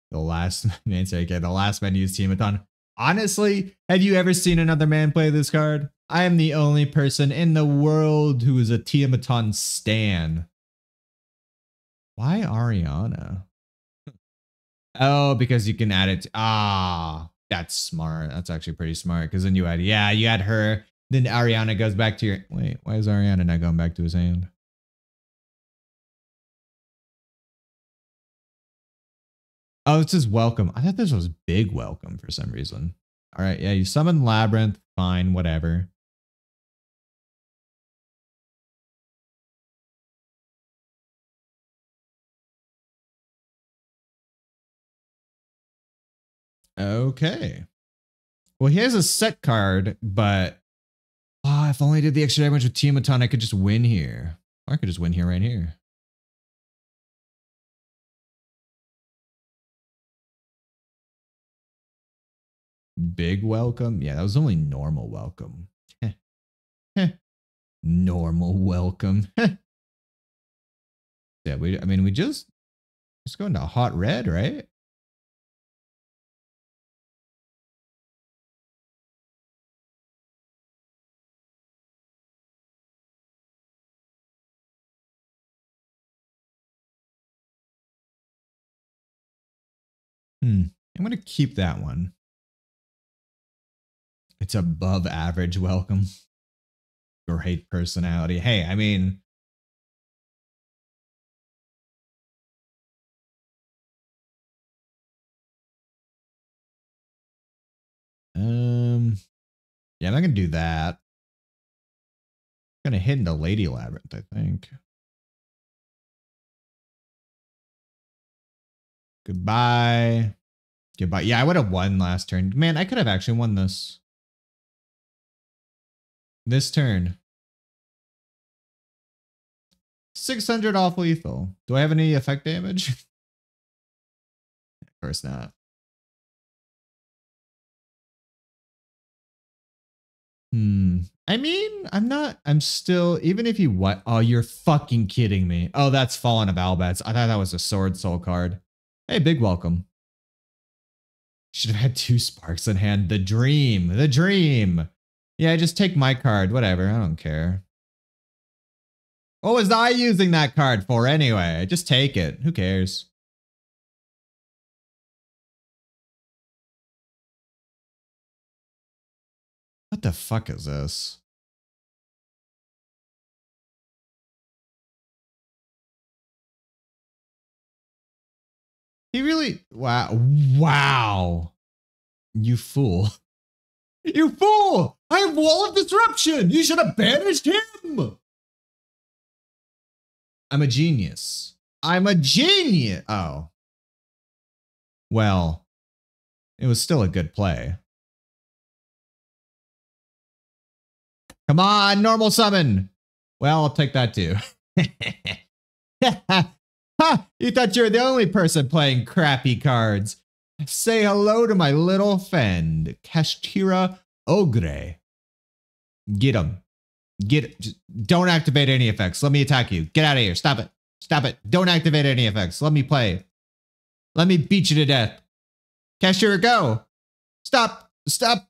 The last man, the last man used Teamaton. Honestly, have you ever seen another man play this card? I am the only person in the world who is a Tiamaton stan. Why Ariana? Oh, because you can add it. That's smart. That's actually pretty smart. Because then you add her. Then Ariana goes back to your. Wait, why is Ariana not going back to his hand? Oh, it's his welcome. I thought this was big welcome for some reason. All right, yeah, you summon Labyrinth. Fine, whatever. Okay. Well, he has a set card, but if only I did the extra damage with Tiamaton, I could just win here. Or I could just win here right here. Big welcome? Yeah, that was only normal welcome. Normal welcome. Yeah, we just go into hot red, right? I'm going to keep that one. It's above average welcome. Great personality. Hey, I mean, yeah, I'm not gonna do that. I'm gonna hit into Lady Labyrinth, I think. Goodbye. Goodbye. Yeah, I would have won last turn. Man, I could have actually won this. This turn. 600 off lethal. Do I have any effect damage? Of course not. I mean, I'm still, even if you what? Oh, you're fucking kidding me. Oh, that's Fallen of Albats. I thought that was a Sword Soul card. Hey, big welcome. Should have had 2 sparks in hand. The dream. The dream. Yeah, just take my card. Whatever. I don't care. What was I using that card for anyway? Just take it. Who cares? What the fuck is this? He really... Wow. Wow. You fool. You fool! I have Wall of Disruption! You should have banished him! I'm a genius. I'm a genius! Oh. Well, it was still a good play. Come on, normal summon! Well, I'll take that too. Ha! You thought you were the only person playing crappy cards. Say hello to my little friend, Kashtira Ogre. Get him. Get it. Just don't activate any effects. Let me attack you. Get out of here. Stop it. Stop it. Don't activate any effects. Let me play. Let me beat you to death. Kashtira, go. Stop. Stop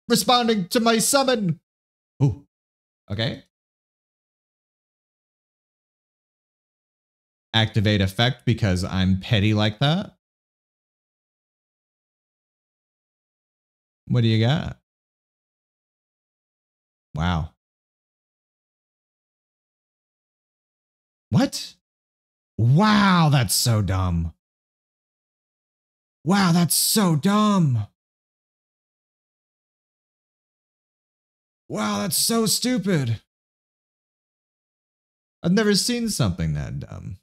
responding to my summon. Ooh. Okay. activate effect because I'm petty like that. What do you got? Wow. What? Wow, that's so dumb. Wow, that's so dumb. Wow, that's so stupid. I've never seen something that dumb.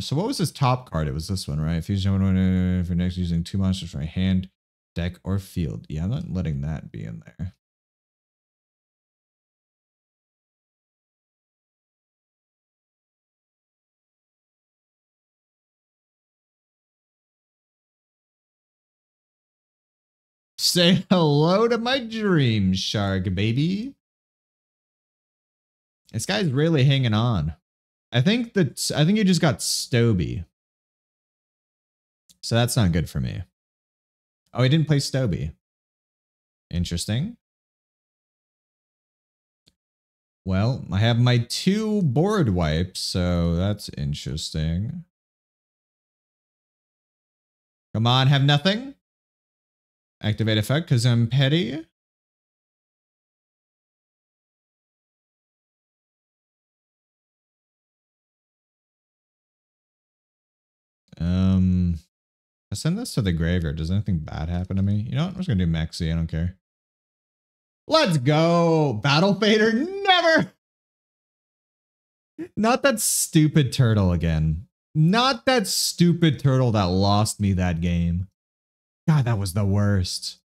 So what was this top card? It was this one, right? If for next using 2 monsters from my hand, deck, or field. Yeah, I'm not letting that be in there. Say hello to my dream shark, baby. This guy's really hanging on. I think you just got Stoby. So that's not good for me. Oh, he didn't play Stoby. Interesting. Well, I have my 2 board wipes, so that's interesting. Come on, have nothing. Activate effect because I'm petty. I send this to the graveyard. Does anything bad happen to me? You know what? I'm just gonna do Maxi. I don't care. Let's go. Battle Fader. Never. Not that stupid turtle again. Not that stupid turtle that lost me that game. God, that was the worst.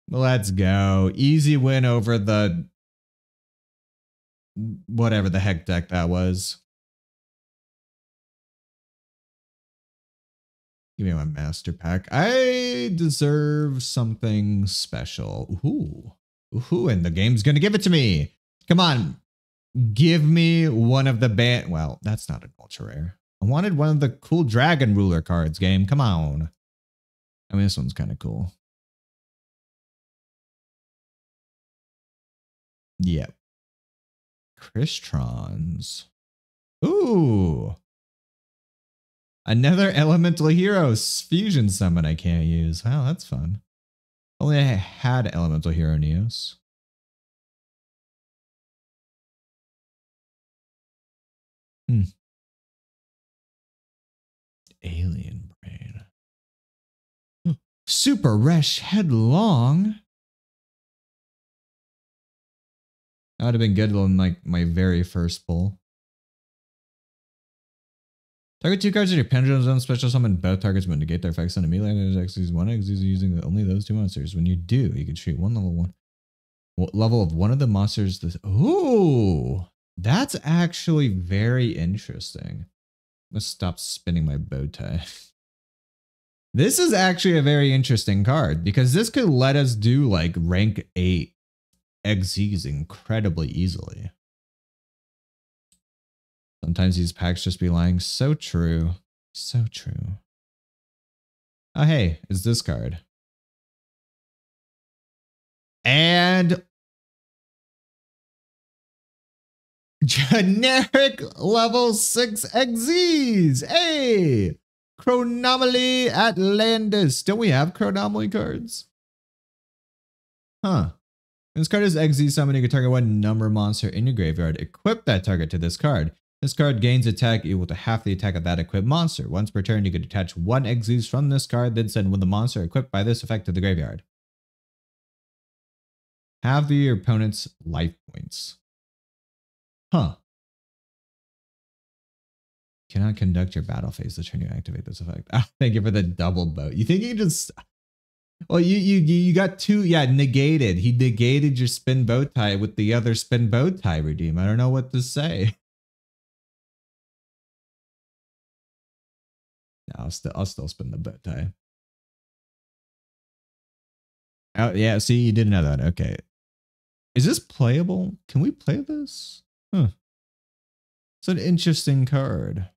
Let's go. Easy win over the whatever the heck deck that was. Give me my master pack. I deserve something special. Ooh. Ooh, and the game's gonna give it to me. Come on. Give me one of the band. Well, that's not an ultra rare. I wanted one of the cool Dragon Ruler cards, game. Come on. I mean, this one's kind of cool. Yep. Cristrons. Ooh. Another elemental hero fusion summon I can't use. Wow, that's fun. Only I had elemental hero Neos. Alien brain. Super Resh Headlong. That would have been good on like my very first pull. Target 2 cards in your Pendulum Zone special summon both targets when negate their effects on immediately Xyz 1 Xyz using only those 2 monsters. When you do, you can treat one level 1. What level of one of the monsters this ooh, that's actually very interesting. Let's stop spinning my bow tie. This is actually a very interesting card because this could let us do like rank 8 XZs incredibly easily. Sometimes these packs just be lying. So true. So true. Oh, hey, it's this card. And generic level 6 XZs. Hey, Chronomaly Atlantis. Don't we have Chronomaly cards? Huh. When this card is XZ summon, you can target one number monster in your graveyard. Equip that target to this card. This card gains attack equal to half the attack of that equipped monster. Once per turn, you can detach 1 XZ from this card, then send one the monster equipped by this effect to the graveyard. Halve your opponent's life points. Huh. Cannot conduct your battle phase the turn you activate this effect. Ah, thank you for the double boat. You think you just... Well, you got 2, yeah, negated. He negated your spin bow tie with the other spin bow tie redeem. I don't know what to say. No, I'll still spin the bow tie. Oh, yeah, see, you didn't know that. Okay. Is this playable? Can we play this? Huh. It's an interesting card.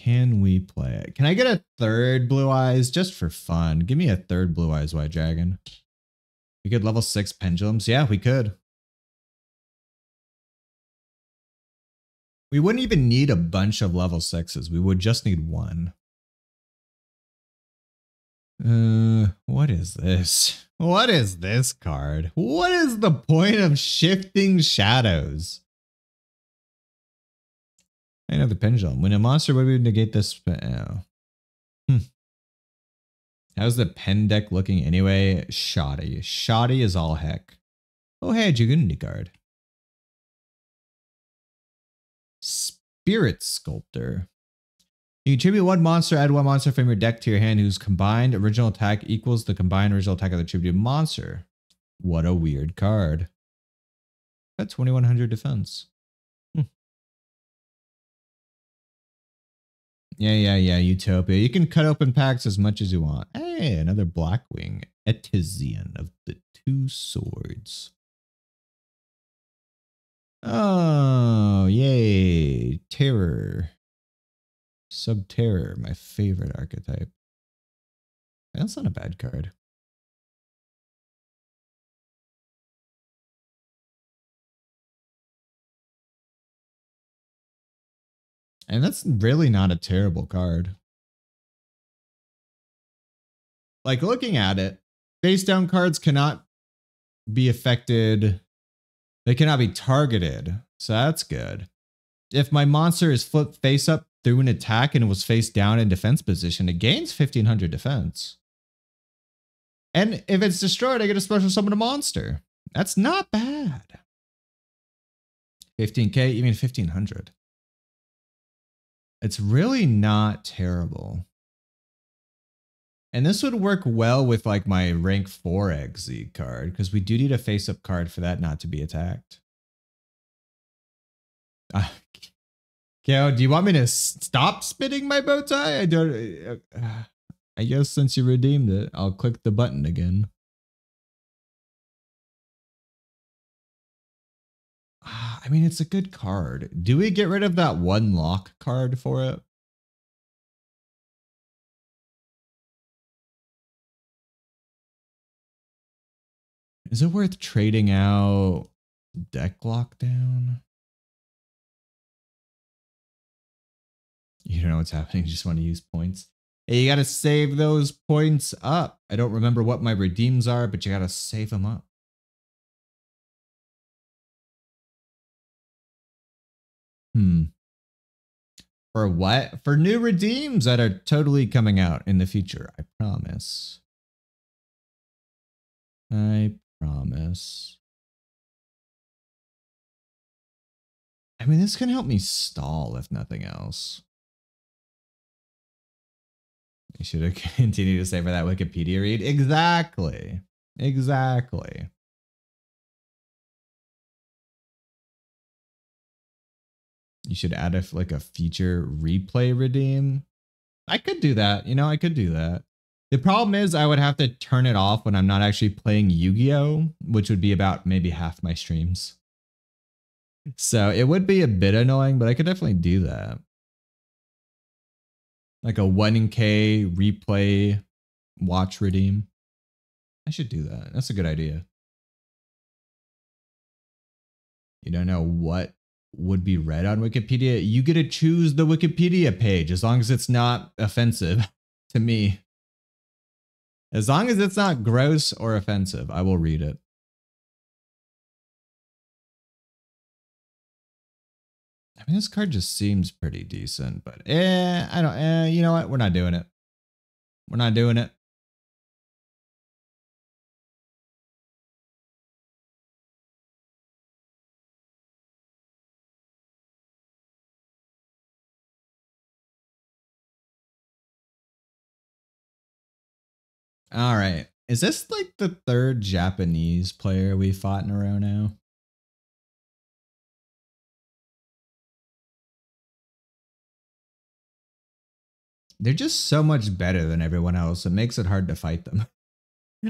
Can we play it? Can I get a third Blue Eyes just for fun? Give me a third Blue Eyes White Dragon. We could level 6 pendulums. Yeah, we could. We wouldn't even need a bunch of level 6s. We would just need one. What is this? What is this card? What is the point of shifting shadows? I know the pendulum. When a monster would we negate this? How's the pen deck looking anyway? Shoddy. Shoddy is all heck. Oh, hey, Jugunity card. Spirit Sculptor. You contribute one monster, add one monster from your deck to your hand whose combined original attack equals the combined original attack of the attributed monster. What a weird card. Got 2100 defense. Yeah, Utopia. You can cut open packs as much as you want. Hey, another Blackwing. Etizian of the Two Swords. Oh, yay. Terror. Subterror, my favorite archetype. That's not a bad card. And that's really not a terrible card. Like, looking at it, face down cards cannot be affected. They cannot be targeted. So that's good. If my monster is flipped face up through an attack and it was face down in defense position, it gains 1500 defense. And if it's destroyed, I get a special summon a monster. That's not bad. 15k, you mean 1500. It's really not terrible. And this would work well with like my rank 4 XZ card, because we do need a face-up card for that not to be attacked. Kale, do you want me to stop spinning my bow tie? I don't. I guess since you redeemed it, I'll click the button again. I mean, it's a good card. Do we get rid of that one lock card for it? Is it worth trading out deck lockdown? You don't know what's happening. You just want to use points. Hey, you got to save those points up. I don't remember what my redeems are, but you got to save them up. For what? For new redeems that are totally coming out in the future. I promise. I promise. I mean, this can help me stall if nothing else. You should have continued to say for that Wikipedia read. Exactly. Exactly. You should add like a feature replay redeem. I could do that. You know, I could do that. The problem is I would have to turn it off when I'm not actually playing Yu-Gi-Oh, which would be about maybe half my streams. So it would be a bit annoying, but I could definitely do that. Like a 1K replay watch redeem. I should do that. That's a good idea. You don't know what would be read on Wikipedia? You get to choose the Wikipedia page as long as it's not offensive to me. As long as it's not gross or offensive, I will read it. I mean, this card just seems pretty decent, but I don't, you know what? We're not doing it. We're not doing it. All right. Is this like the third Japanese player we fought in a row now? They're just so much better than everyone else. It makes it hard to fight them.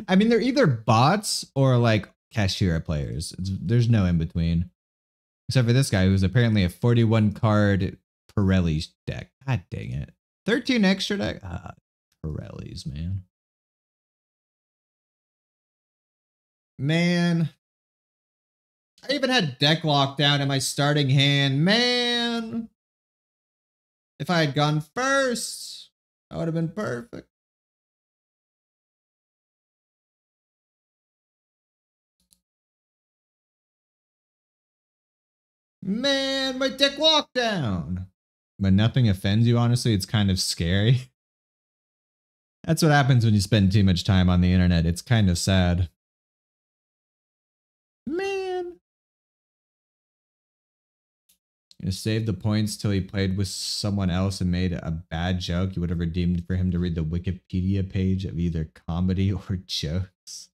I mean, they're either bots or like Kashira players. There's no in between. Except for this guy who's apparently a 41 card Pirelli's deck. God dang it. 13 extra deck? Pirelli's, man. Man. I even had deck lockdown in my starting hand. Man. If I had gone first, that would have been perfect. Man, my deck lockdown. But nothing offends you, honestly. It's kind of scary. That's what happens when you spend too much time on the internet. It's kind of sad. Man. You saved the points till he played with someone else and made a bad joke. You would have redeemed for him to read the Wikipedia page of either comedy or jokes.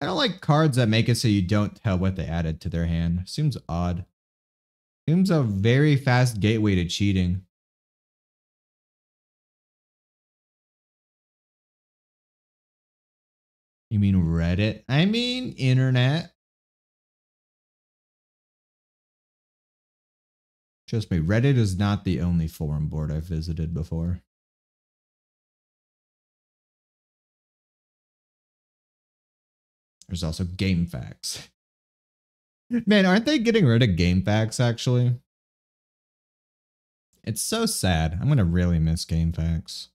I don't like cards that make it so you don't tell what they added to their hand. Seems odd. Seems a very fast gateway to cheating. You mean Reddit? I mean internet. Trust me, Reddit is not the only forum board I've visited before. There's also GameFAQs. Man, aren't they getting rid of GameFAQs actually? It's so sad. I'm gonna really miss GameFAQs.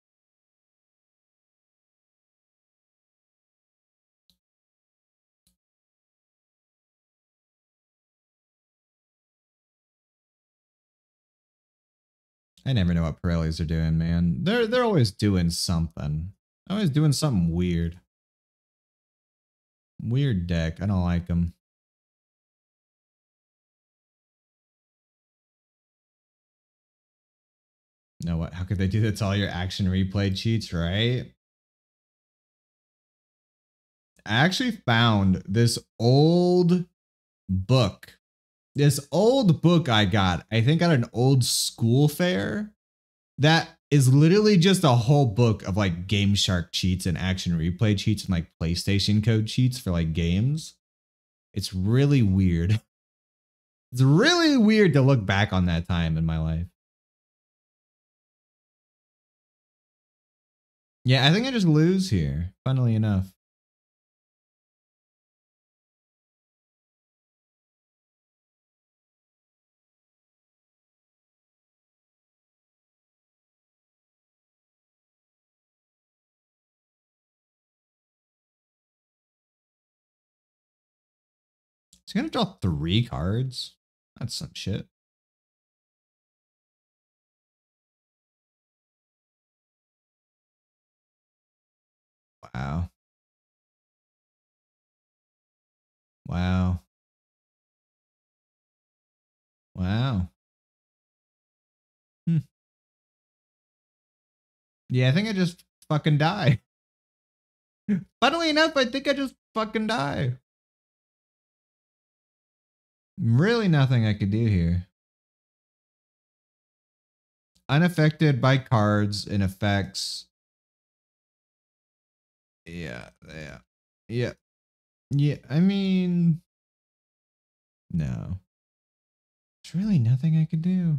I never know what Pirellis are doing, man. They're always doing something. Always doing something weird. Weird deck. I don't like them. No, what? How could they do that to all your action replay cheats, right? I actually found this old book. This old book I got, I think at an old school fair, that is literally just a whole book of like Game Shark cheats and action replay cheats and like PlayStation code cheats for like games. It's really weird. It's really weird to look back on that time in my life. Yeah, I think I just lose here, funnily enough. He's gonna draw 3 cards. That's some shit. Wow. Wow. Wow. Yeah, I think I just fucking die. Funnily enough, I think I just fucking die. Really nothing I could do here. Unaffected by cards and effects. Yeah. I mean, no. There's really nothing I could do.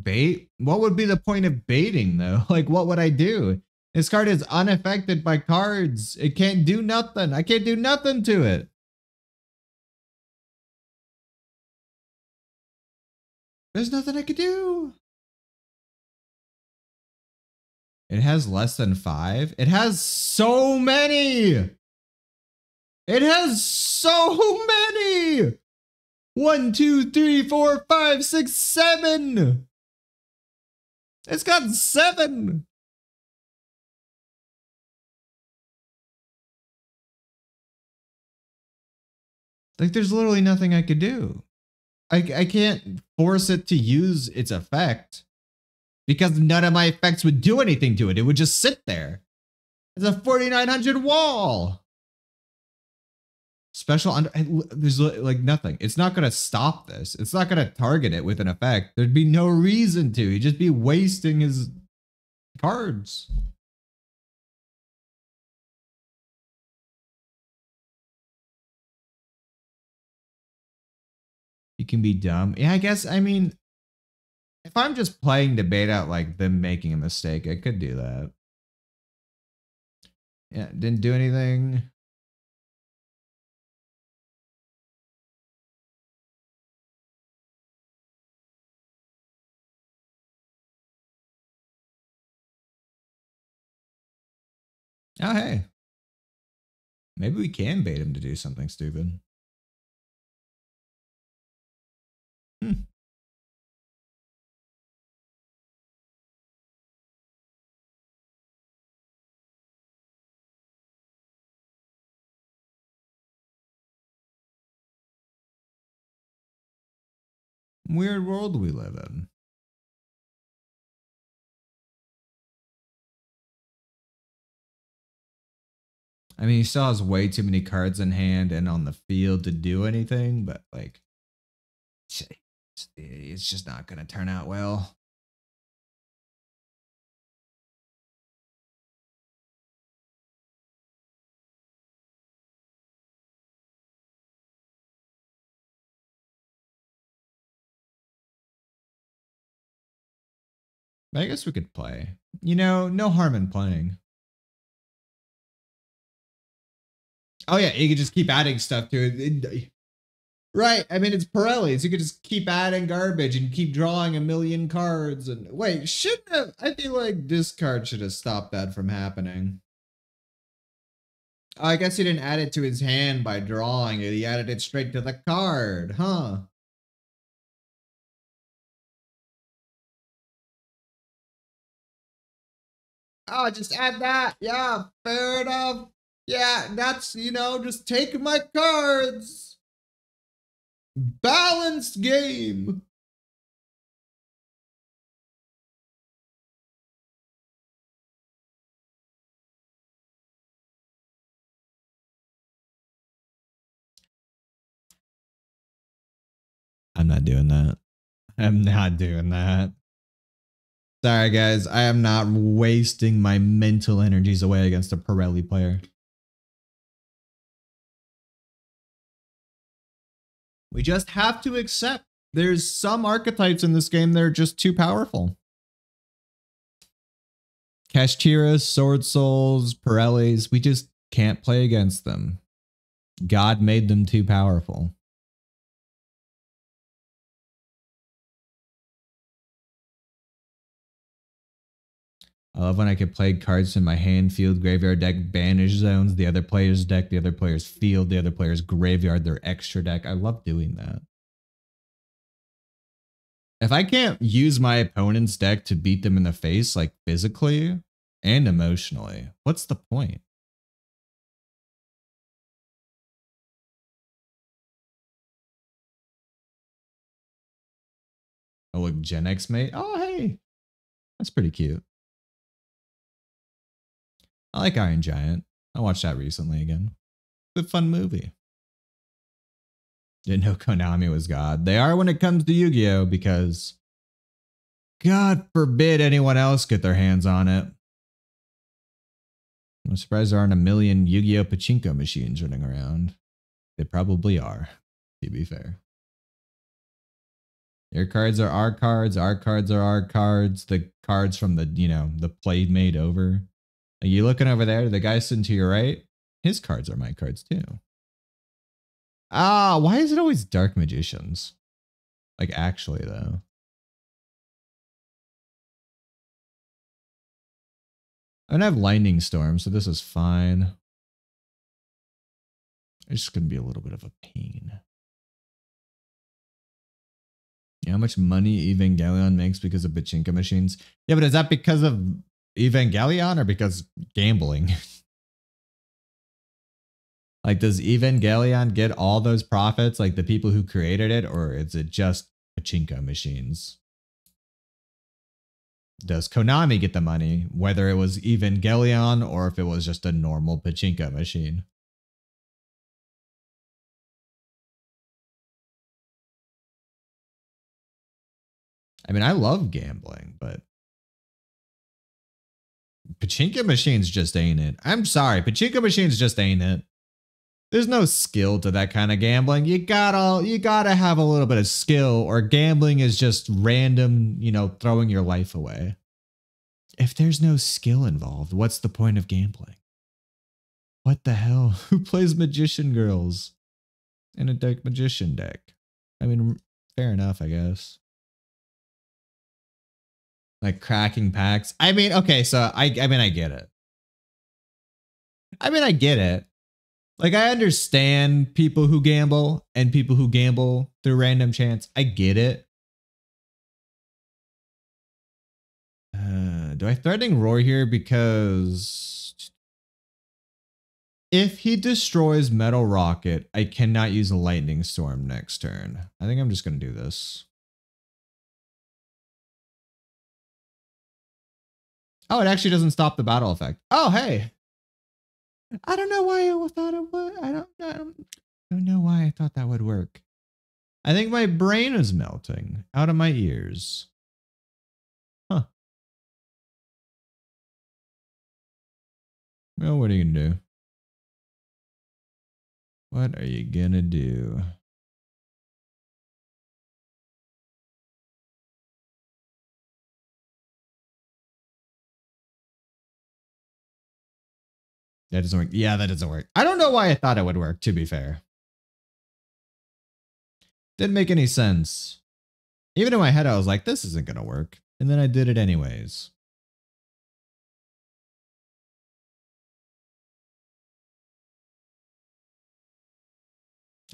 Bait? What would be the point of baiting though? Like, what would I do? This card is unaffected by cards. It can't do nothing. I can't do nothing to it. There's nothing I could do. It has less than 5. It has so many. It has so many. 1, 2, 3, 4, 5, 6, 7. It's got 7. Like, there's literally nothing I could do. I can't force it to use its effect because none of my effects would do anything to it. It would just sit there. It's a 4,900 wall. Special under, there's like nothing. It's not going to stop this. It's not going to target it with an effect. There'd be no reason to. He'd just be wasting his cards. You can be dumb. Yeah, I guess, I mean, if I'm just playing to bait out like them making a mistake, I could do that. Yeah, didn't do anything. Oh, hey. Maybe we can bait him to do something stupid. Hmm. Weird world we live in. I mean, he still has way too many cards in hand and on the field to do anything, but like, it's just not going to turn out well. I guess we could play. You know, no harm in playing. Oh yeah, you could just keep adding stuff to it. Right. I mean, it's Pirelli's. You could just keep adding garbage and keep drawing a million cards. And wait, shouldn't have. I feel like this card should have stopped that from happening. Oh, I guess he didn't add it to his hand by drawing it. He added it straight to the card, huh? Oh, just add that. Yeah, fair enough. Yeah, that's, you know, just take my cards. Balanced game. I'm not doing that. I'm not doing that. Sorry, guys. I am not wasting my mental energies away against a Pirelli player. We just have to accept there's some archetypes in this game that are just too powerful. Kashtira, Sword Souls, Pirellis, we just can't play against them. God made them too powerful. I love when I can play cards in my hand, field, graveyard deck, banish zones, the other player's deck, the other player's field, the other player's graveyard, their extra deck. I love doing that. If I can't use my opponent's deck to beat them in the face, like physically and emotionally, what's the point? Oh, look, Gen X mate. Oh, hey. That's pretty cute. I like Iron Giant. I watched that recently again. It's a fun movie. Didn't know Konami was God. They are when it comes to Yu-Gi-Oh! Because God forbid anyone else get their hands on it. I'm surprised there aren't a million Yu-Gi-Oh! Pachinko machines running around. They probably are, to be fair. Your cards are our cards. Our cards are our cards. The cards from the, you know, the play made over. Are you looking over there? The guy sitting to your right? His cards are my cards too. Ah, why is it always Dark Magicians? Like, actually, though. I don't have Lightning Storm, so this is fine. It's just going to be a little bit of a pain. You know how much money Evangelion makes because of pachinko machines? Yeah, but is that because of Evangelion or because gambling? Like, does Evangelion get all those profits, like the people who created it, or is it just pachinko machines? Does Konami get the money, whether it was Evangelion or if it was just a normal pachinko machine? I mean, I love gambling, but pachinko machines just ain't it. I'm sorry, pachinko machines just ain't it. there's no skill to that kind of gambling. You gotta have a little bit of skill, or gambling is just random, throwing your life away. If there's no skill involved, what's the point of gambling? What the hell? Who plays magician girls in a dark magician deck? I mean, fair enough, I guess. Like cracking packs. I mean, okay, so I mean, I get it. I get it. Like, I understand people who gamble and people who gamble through random chance. I get it. Do I threatening roar here? Because if he destroys Metal Rocket, I cannot use a Lightning Storm next turn. I think I'm just going to do this. Oh, it actually doesn't stop the battle effect. Oh, hey. I don't know why I thought it would. I don't know why I thought that would work. I think my brain is melting out of my ears. Huh. Well, what are you gonna do? What are you gonna do? That doesn't work. Yeah, that doesn't work. I don't know why I thought it would work, to be fair. Didn't make any sense. Even in my head, I was like, this isn't gonna work. And then I did it anyways.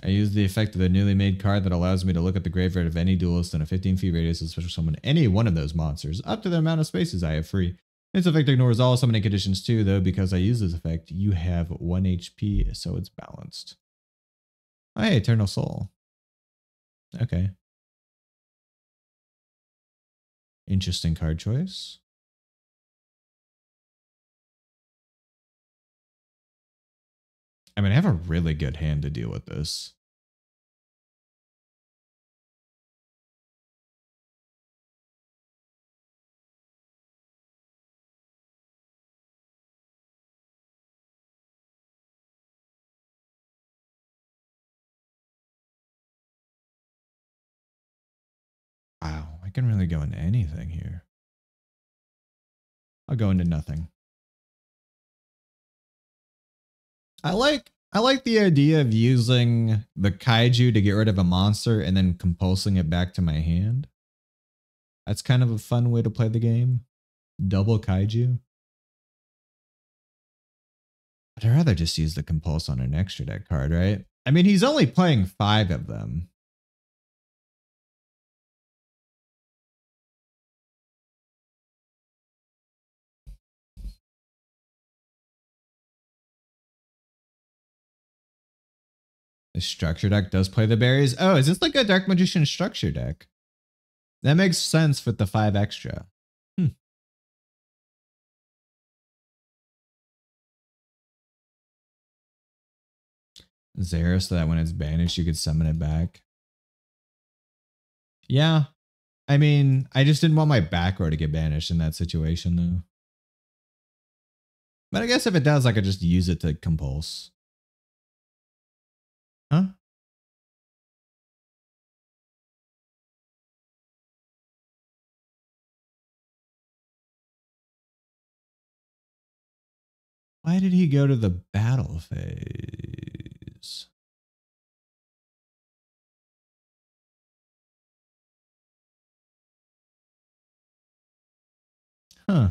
I use the effect of the newly made card that allows me to look at the graveyard of any duelist in a 15-feet radius of special summon any one of those monsters, up to the amount of spaces I have free. This effect ignores all summoning conditions too, though, because I use this effect, you have 1 HP, so it's balanced. Oh, hey, Eternal Soul. Okay. Interesting card choice. I mean, I have a really good hand to deal with this. Wow, I can really go into anything here. I'll go into nothing. I like the idea of using the kaiju to get rid of a monster and then compulsing it back to my hand. That's kind of a fun way to play the game. Double kaiju. But I'd rather just use the compulse on an extra deck card, right? I mean, he's only playing 5 of them. The structure deck does play the berries. Oh, is this like a Dark Magician structure deck? That makes sense with the 5 extra. Zero, so that when it's banished, you could summon it back. Yeah. I mean, I just didn't want my back row to get banished in that situation, though. But I guess if it does, I could just use it to compulse. Huh? Why did he go to the battle phase? Huh.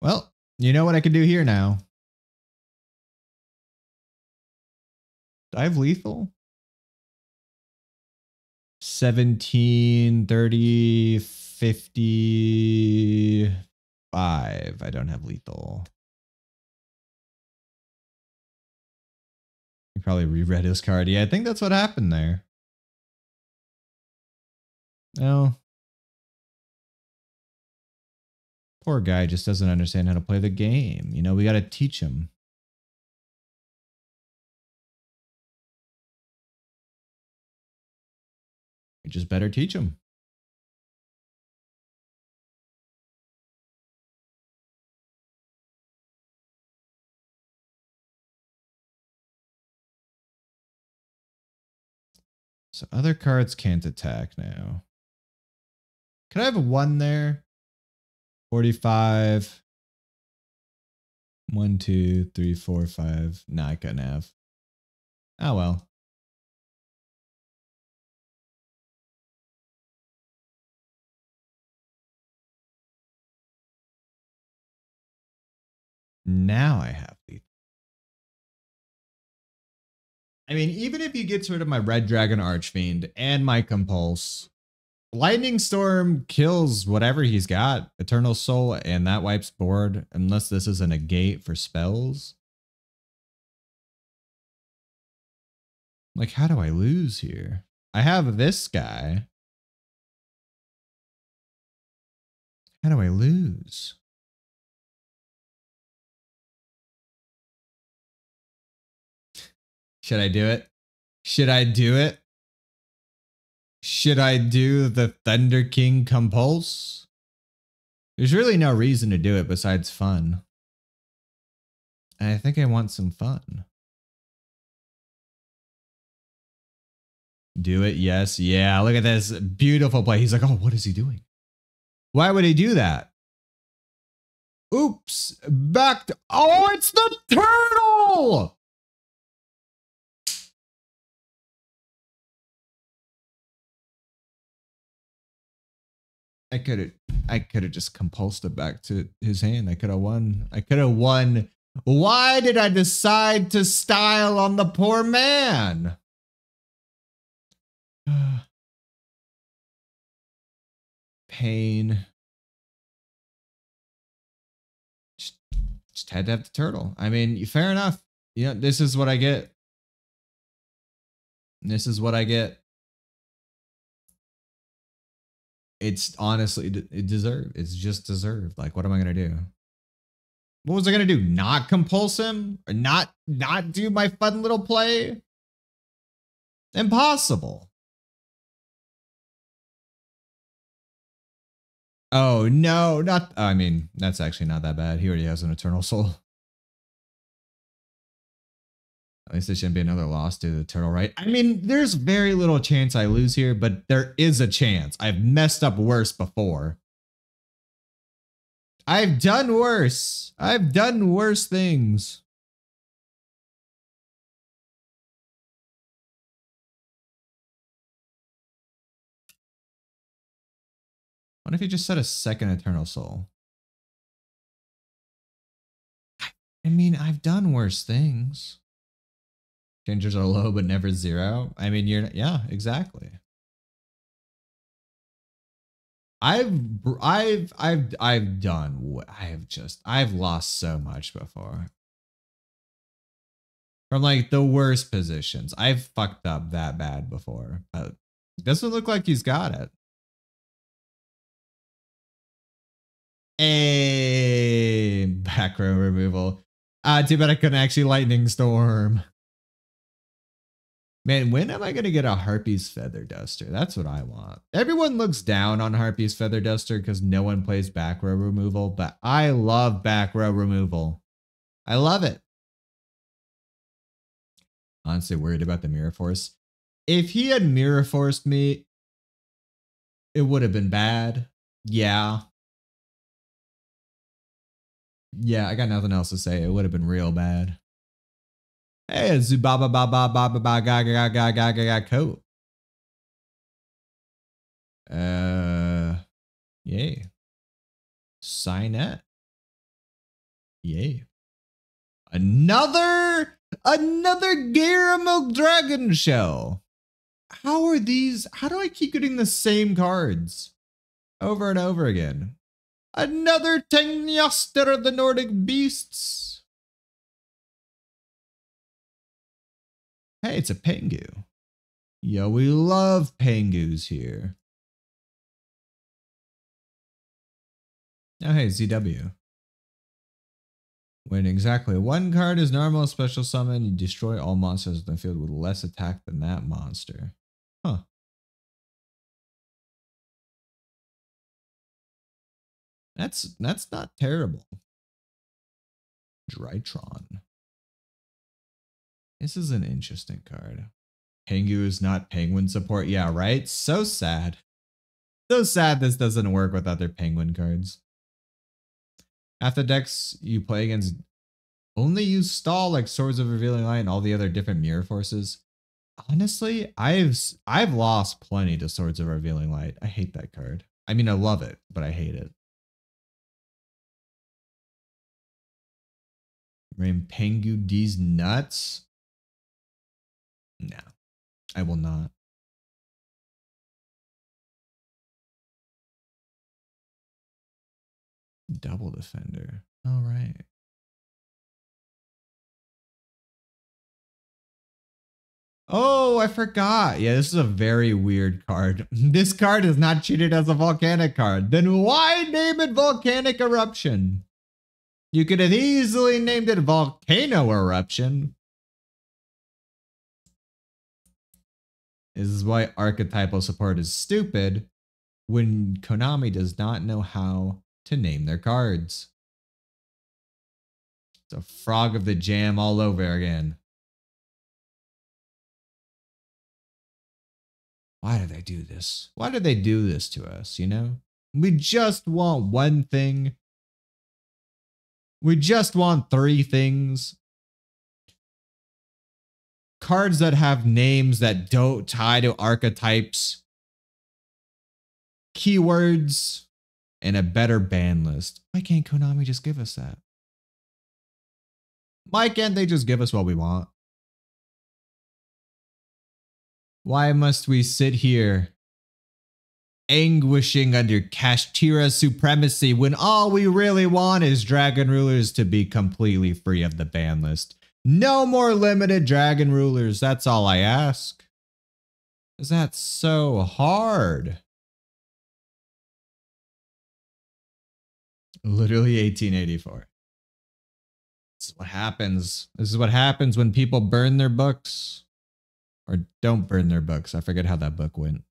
Well, you know what I can do here now. Do I have lethal? 17, 30, 55. I don't have lethal. He probably reread his card. Yeah, I think that's what happened there. No. Poor guy just doesn't understand how to play the game. You know, we got to teach him. We just better teach him. So other cards can't attack now. Could I have a 1 there? 45. 1, 2, 3, 4, 5. Nah, I couldn't have. Oh well. Now I have lethal. I mean, even if he gets rid of my Red Dragon Archfiend and my Compulse, Lightning Storm kills whatever he's got, Eternal Soul, and that wipes board, unless this is a negate for spells. Like, how do I lose here? I have this guy. How do I lose? Should I do it? Should I do it? Should I do the Thunder King Compulse? There's really no reason to do it besides fun. And I think I want some fun. Do it, yes, yeah. Look at this beautiful play. He's like, oh, what is he doing? Why would he do that? Oops, back to, oh, it's the turtle! I could have just compulsed it back to his hand. I could have won. I could have won. Why did I decide to style on the poor man? Pain. Just had to have the turtle. I mean, fair enough. Yeah, this is what I get. This is what I get. It's honestly, it deserved. It's just deserved. Like, what am I going to do? What was I going to do? Not compulse him? Or not do my fun little play? Impossible. Oh, no, not, I mean, that's actually not that bad. He already has an Eternal Soul. At least there shouldn't be another loss to the turtle, right? I mean, there's very little chance I lose here, but there is a chance. I've messed up worse before. I've done worse. I've done worse things. What if you just set a second Eternal Soul? I mean, I've done worse things. Changers are low, but never zero. I mean, yeah, exactly. I've lost so much before. From like the worst positions. I've fucked up that bad before. Doesn't look like he's got it. A back row removal. Too bad I couldn't actually Lightning Storm. Man, when am I going to get a Harpy's Feather Duster? That's what I want. Everyone looks down on Harpy's Feather Duster because no one plays back row removal, but I love back row removal. I love it. Honestly, worried about the Mirror Force. If he had Mirror Forced me, it would have been bad. Yeah. Yeah, I got nothing else to say. It would have been real bad. Hey, Zubaba ba ba ba ba ba ga ga ga ga ga ga coat. Yay. Signet. Yay. Another Garamilk Dragon Shell. How are these? How do I keep getting the same cards over and over again? Another Tengnaster of the Nordic Beasts. Hey, it's a Pengu. Yo, we love Pengus here. Oh, hey, ZW. When exactly one card is normal special summon, you destroy all monsters in the field with less attack than that monster. Huh. That's not terrible. Drytron. This is an interesting card. Pengu is not penguin support. Yeah, right? So sad. So sad this doesn't work with other penguin cards. Half the decks you play against only use stall like Swords of Revealing Light and all the other different mirror forces. Honestly, I've lost plenty to Swords of Revealing Light. I hate that card. I mean, I love it, but I hate it. Rain Pengu D's nuts? No, I will not. Double Defender. All right. Oh, I forgot. Yeah, this is a very weird card. This card is not treated as a volcanic card. Then why name it Volcanic Eruption? You could have easily named it Volcano Eruption. This is why archetypal support is stupid when Konami does not know how to name their cards. It's a Frog of the Jam all over again. Why do they do this? Why do they do this to us, you know? We just want one thing. We just want three things. Cards that have names that don't tie to archetypes, keywords, and a better ban list. Why can't Konami just give us that? Why can't they just give us what we want? Why must we sit here anguishing under Kashtira's supremacy when all we really want is Dragon Rulers to be completely free of the ban list? No more limited Dragon Rulers. That's all I ask. Is that so hard? Literally 1884. This is what happens. This is what happens when people burn their books. Or don't burn their books. I forget how that book went.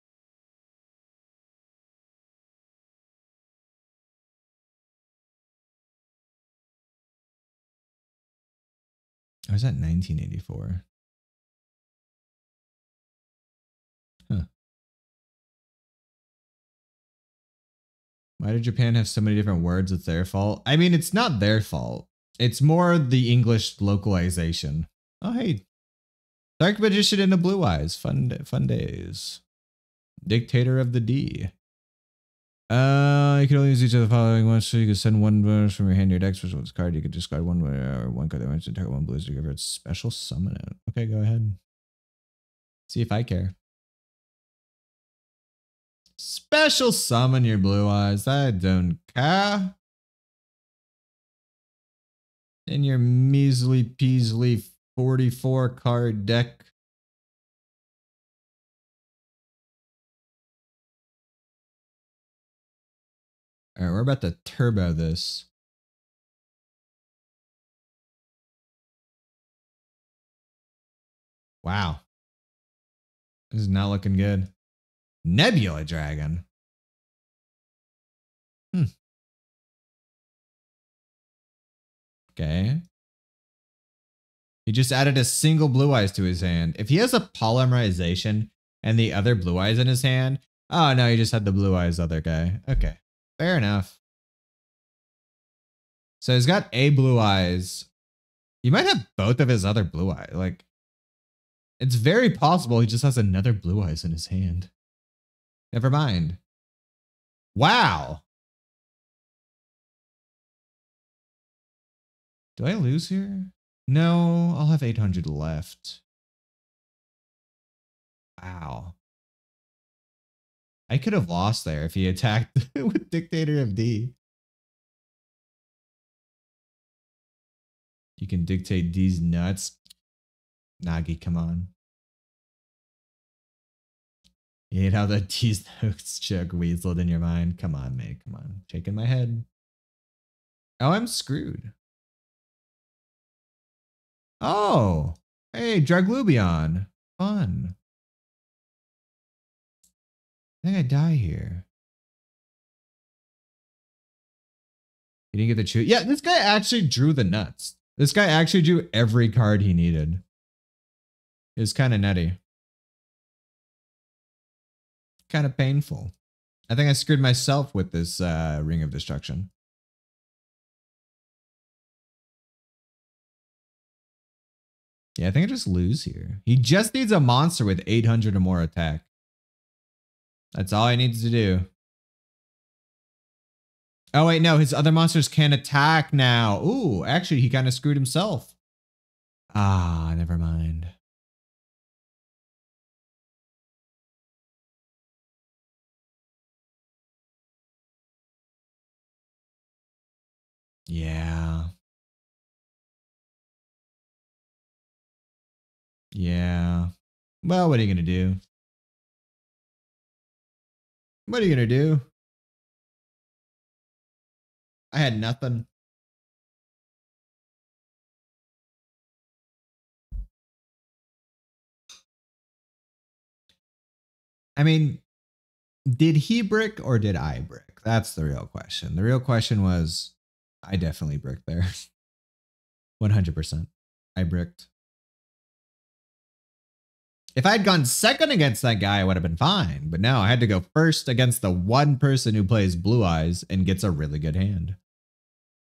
Or was that 1984? Huh. Why did Japan have so many different words? It's their fault. I mean, it's not their fault. It's more the English localization. Oh, hey. Dark Magician into Blue Eyes. Fun days. Dictator of the D. You can only use each of the following ones, so you can send one bonus from your hand to your deck. Special this card, you can discard one or one card that wants to target one blues to give it special summon it. Okay, go ahead. See if I care. Special summon your Blue Eyes. I don't care. In your measly peasly 44 card deck. All right, we're about to turbo this. Wow. This is not looking good. Nebula Dragon. Okay. He just added a single Blue Eyes to his hand. If he has a polymerization and the other Blue Eyes in his hand. Oh, no, he just had the Blue Eyes other guy. Okay. Fair enough. So he's got a Blue Eyes. He might have both of his other Blue Eyes. Like, it's very possible he just has another Blue Eyes in his hand. Never mind. Wow. Do I lose here? No, I'll have 800 left. Wow. I could have lost there if he attacked with Dictator of D. You can dictate D's nuts. Nagi, come on. You hate how the D's notes chuck weaseled in your mind. Come on, mate. Come on. Shaking my head. Oh, I'm screwed. Oh. Hey, Draglubion. Fun. I think I die here. He didn't get the choose. Yeah, this guy actually drew the nuts. This guy actually drew every card he needed. It was kind of nutty. kind of painful. I think I screwed myself with this Ring of Destruction. Yeah, I think I just lose here. He just needs a monster with 800 or more attack. That's all he needs to do. Oh, wait, no. His other monsters can't attack now. Ooh, actually, he kind of screwed himself. Ah, never mind. Yeah. Yeah. Well, what are you going to do? What are you going to do? I had nothing. I mean, did he brick or did I brick? That's the real question. The real question was, I definitely bricked there. 100%. I bricked. If I had gone second against that guy, I would have been fine. But no, I had to go first against the one person who plays Blue Eyes and gets a really good hand.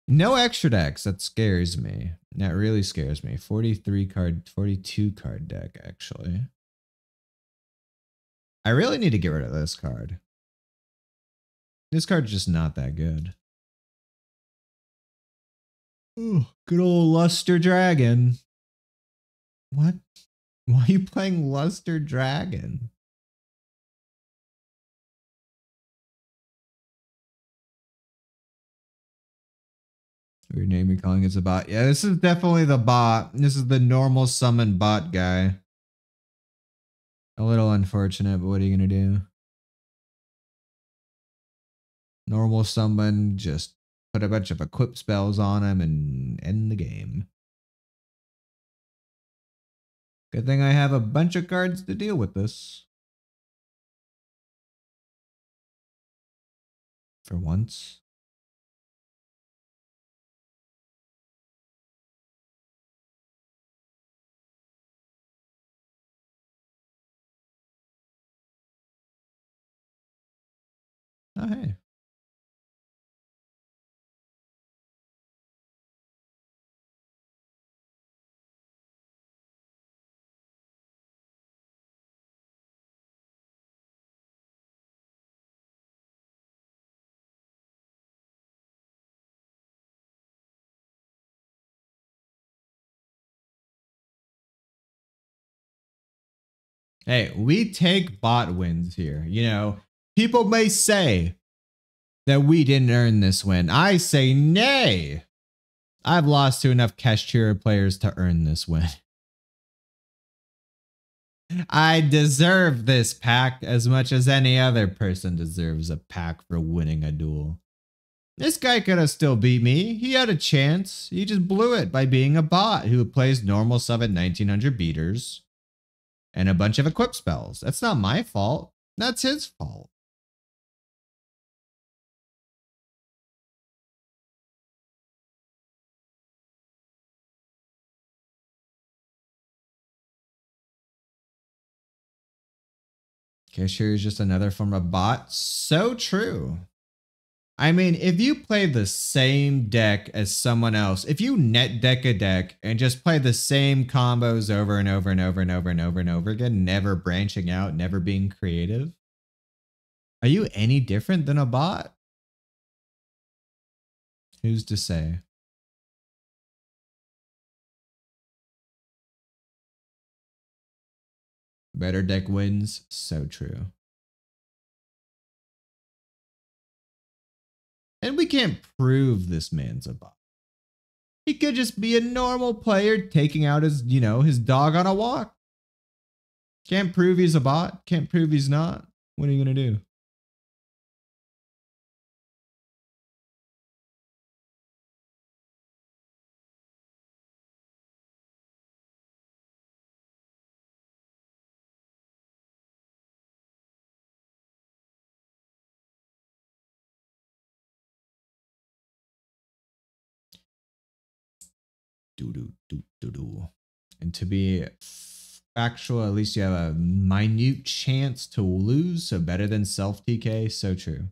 No extra decks. That scares me. That really scares me. 42 card deck, actually. I really need to get rid of this card. This card's just not that good. Ooh, good old Luster Dragon. What? Why are you playing Luster Dragon? Weird name you're calling it's a bot. Yeah, this is definitely the bot. This is the normal summon bot guy. A little unfortunate, but what are you gonna do? Normal summon, just put a bunch of equip spells on him and end the game. Good thing I have a bunch of cards to deal with this. For once. Oh, hey. Hey, we take bot wins here. You know, people may say that we didn't earn this win. I say nay. I've lost to enough Kashtira players to earn this win. I deserve this pack as much as any other person deserves a pack for winning a duel. This guy could have still beat me. He had a chance. He just blew it by being a bot who plays normal sub at 1900 beaters and a bunch of equip spells. That's not my fault. That's his fault. Cashier is just another form of bot. So true. I mean, if you play the same deck as someone else, if you net deck a deck and just play the same combos over and over and over and over and over and over again, never branching out, never being creative, are you any different than a bot? Who's to say? Better deck wins. So true. And we can't prove this man's a bot. He could just be a normal player taking out his, his dog on a walk. Can't prove he's a bot. Can't prove he's not. What are you going to do? And to be Factual, at least you have a minute chance to lose, so better than self TK. So true.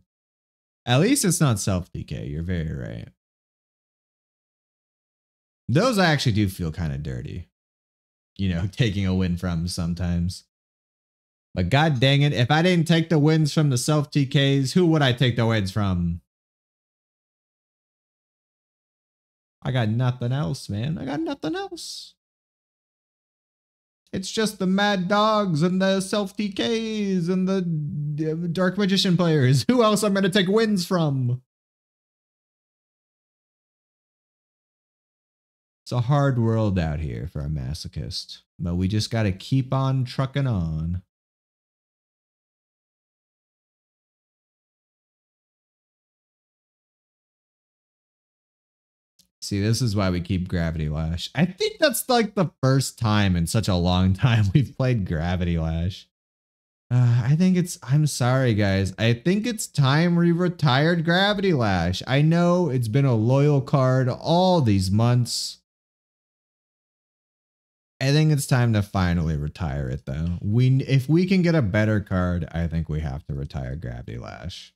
At least it's not self TK. You're very right. Those I actually do feel kind of dirty. You know, taking a win from sometimes. But god dang it, if I didn't take the wins from the self TKs, who would I take the wins from? I got nothing else, man. I got nothing else. It's just the mad dogs and the self TKs and the dark magician players. Who else I'm going to take wins from? It's a hard world out here for a masochist, but we just got to keep on trucking on. See, this is why we keep Gravity Lash. I think that's like the first time in such a long time we've played Gravity Lash. I think it's, I'm sorry guys, I think it's time we retired Gravity Lash. I know it's been a loyal card all these months. I think it's time to finally retire it though. If we can get a better card, I think we have to retire Gravity Lash.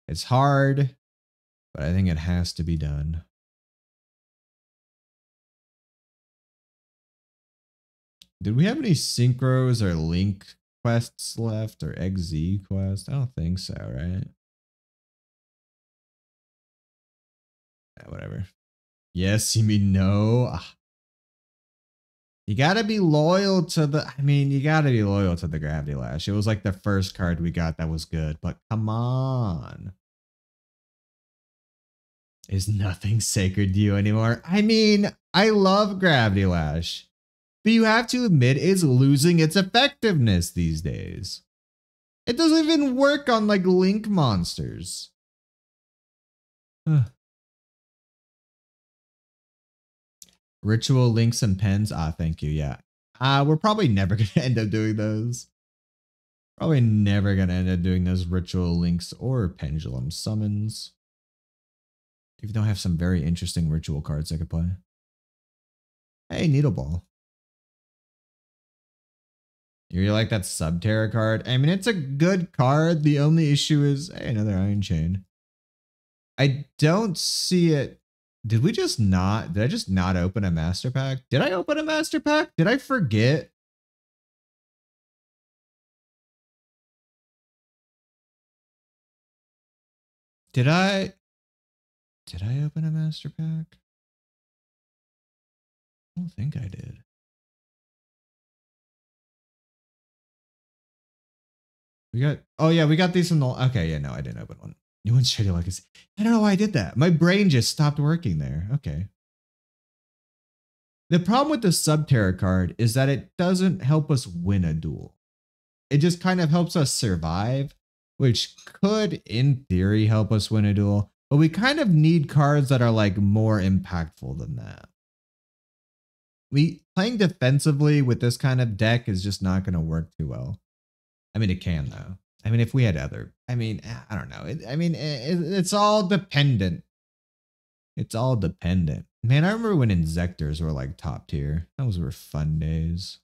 It's hard, but I think it has to be done. Did we have any synchros or link quests left or XZ quest? I don't think so, right? Yeah, whatever. Yes, you mean no? You gotta be loyal to the, I mean, you gotta be loyal to the Gravity Lash. It was like the first card we got that was good, but come on. Is nothing sacred to you anymore? I mean, I love Gravity Lash, but you have to admit it's losing its effectiveness these days. It doesn't even work on like Link monsters. Ritual links and pens. Ah, thank you. Yeah. We're probably never going to end up doing those. Probably never going to end up doing those ritual links or pendulum summons. Even though I have some very interesting ritual cards I could play. Hey, Needle Ball. You really like that Subterra card? I mean, it's a good card. The only issue is, hey, another Iron Chain. I don't see it. Did I just not open a master pack? Did I open a master pack? Did I forget? Did I open a master pack? I don't think I did. We got, oh yeah, we got these from the, okay, yeah, no, I didn't open one. New one's Shady Legacy. I don't know why I did that. My brain just stopped working there. Okay. The problem with the Subterra card is that it doesn't help us win a duel. It just kind of helps us survive, which could, in theory, help us win a duel. But we kind of need cards that are like more impactful than that. Playing defensively with this kind of deck is just not going to work too well. I mean, it can though. I mean, if we had other, I mean, I don't know. It's all dependent. It's all dependent. Man, I remember when Inzectors were like top tier. Those were fun days.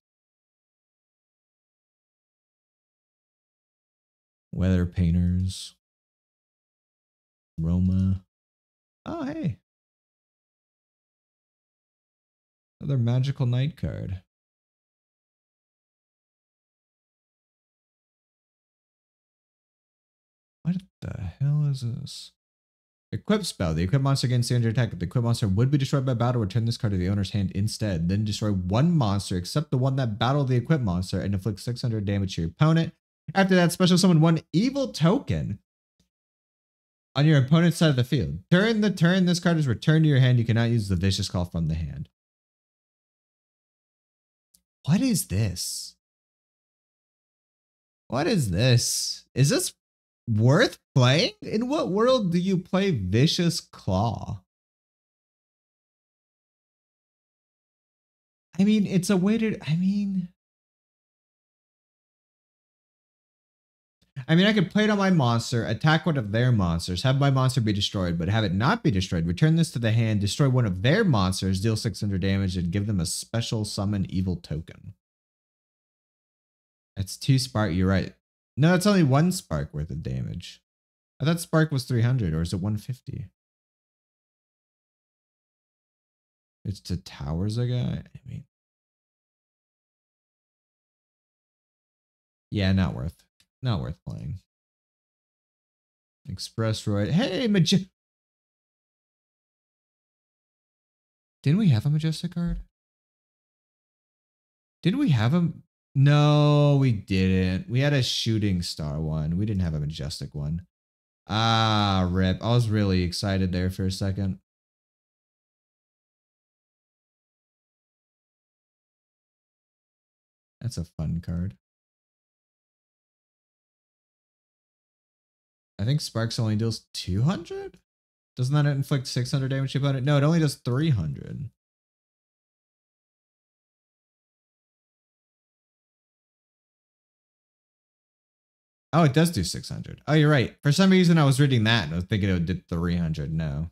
Weather Painters. Roma. Oh, hey. Another Magical Knight card. What the hell is this? Equip spell. The equip monster gains 300 attack. If the equip monster would be destroyed by battle, return this card to the owner's hand instead. Then destroy one monster except the one that battled the equip monster and inflict 600 damage to your opponent. After that, special summon one evil token on your opponent's side of the field. During the turn this card is returned to your hand, you cannot use the Vicious Call from the hand. What is this? What is this? Is this worth playing? In what world do you play Vicious Claw? I mean, it's a way to, I mean, I could play it on my monster, attack one of their monsters, have my monster be destroyed, but have it not be destroyed. Return this to the hand, destroy one of their monsters, deal 600 damage, and give them a special summon evil token. That's 2 spark. You're right. No, that's only 1 spark worth of damage. I thought spark was 300, or is it 150? It's to towers a guy. I mean, yeah, not worth playing. Express Roy. Hey, didn't we have a Majestic card? Didn't we have a... No, we didn't. We had a Shooting Star one. We didn't have a Majestic one. Ah, rip. I was really excited there for a second. That's a fun card. I think Sparks only deals 200? Doesn't that inflict 600 damage to opponent? No, it only does 300. Oh, it does do 600. Oh, you're right. For some reason, I was reading that and I was thinking it did 300. No.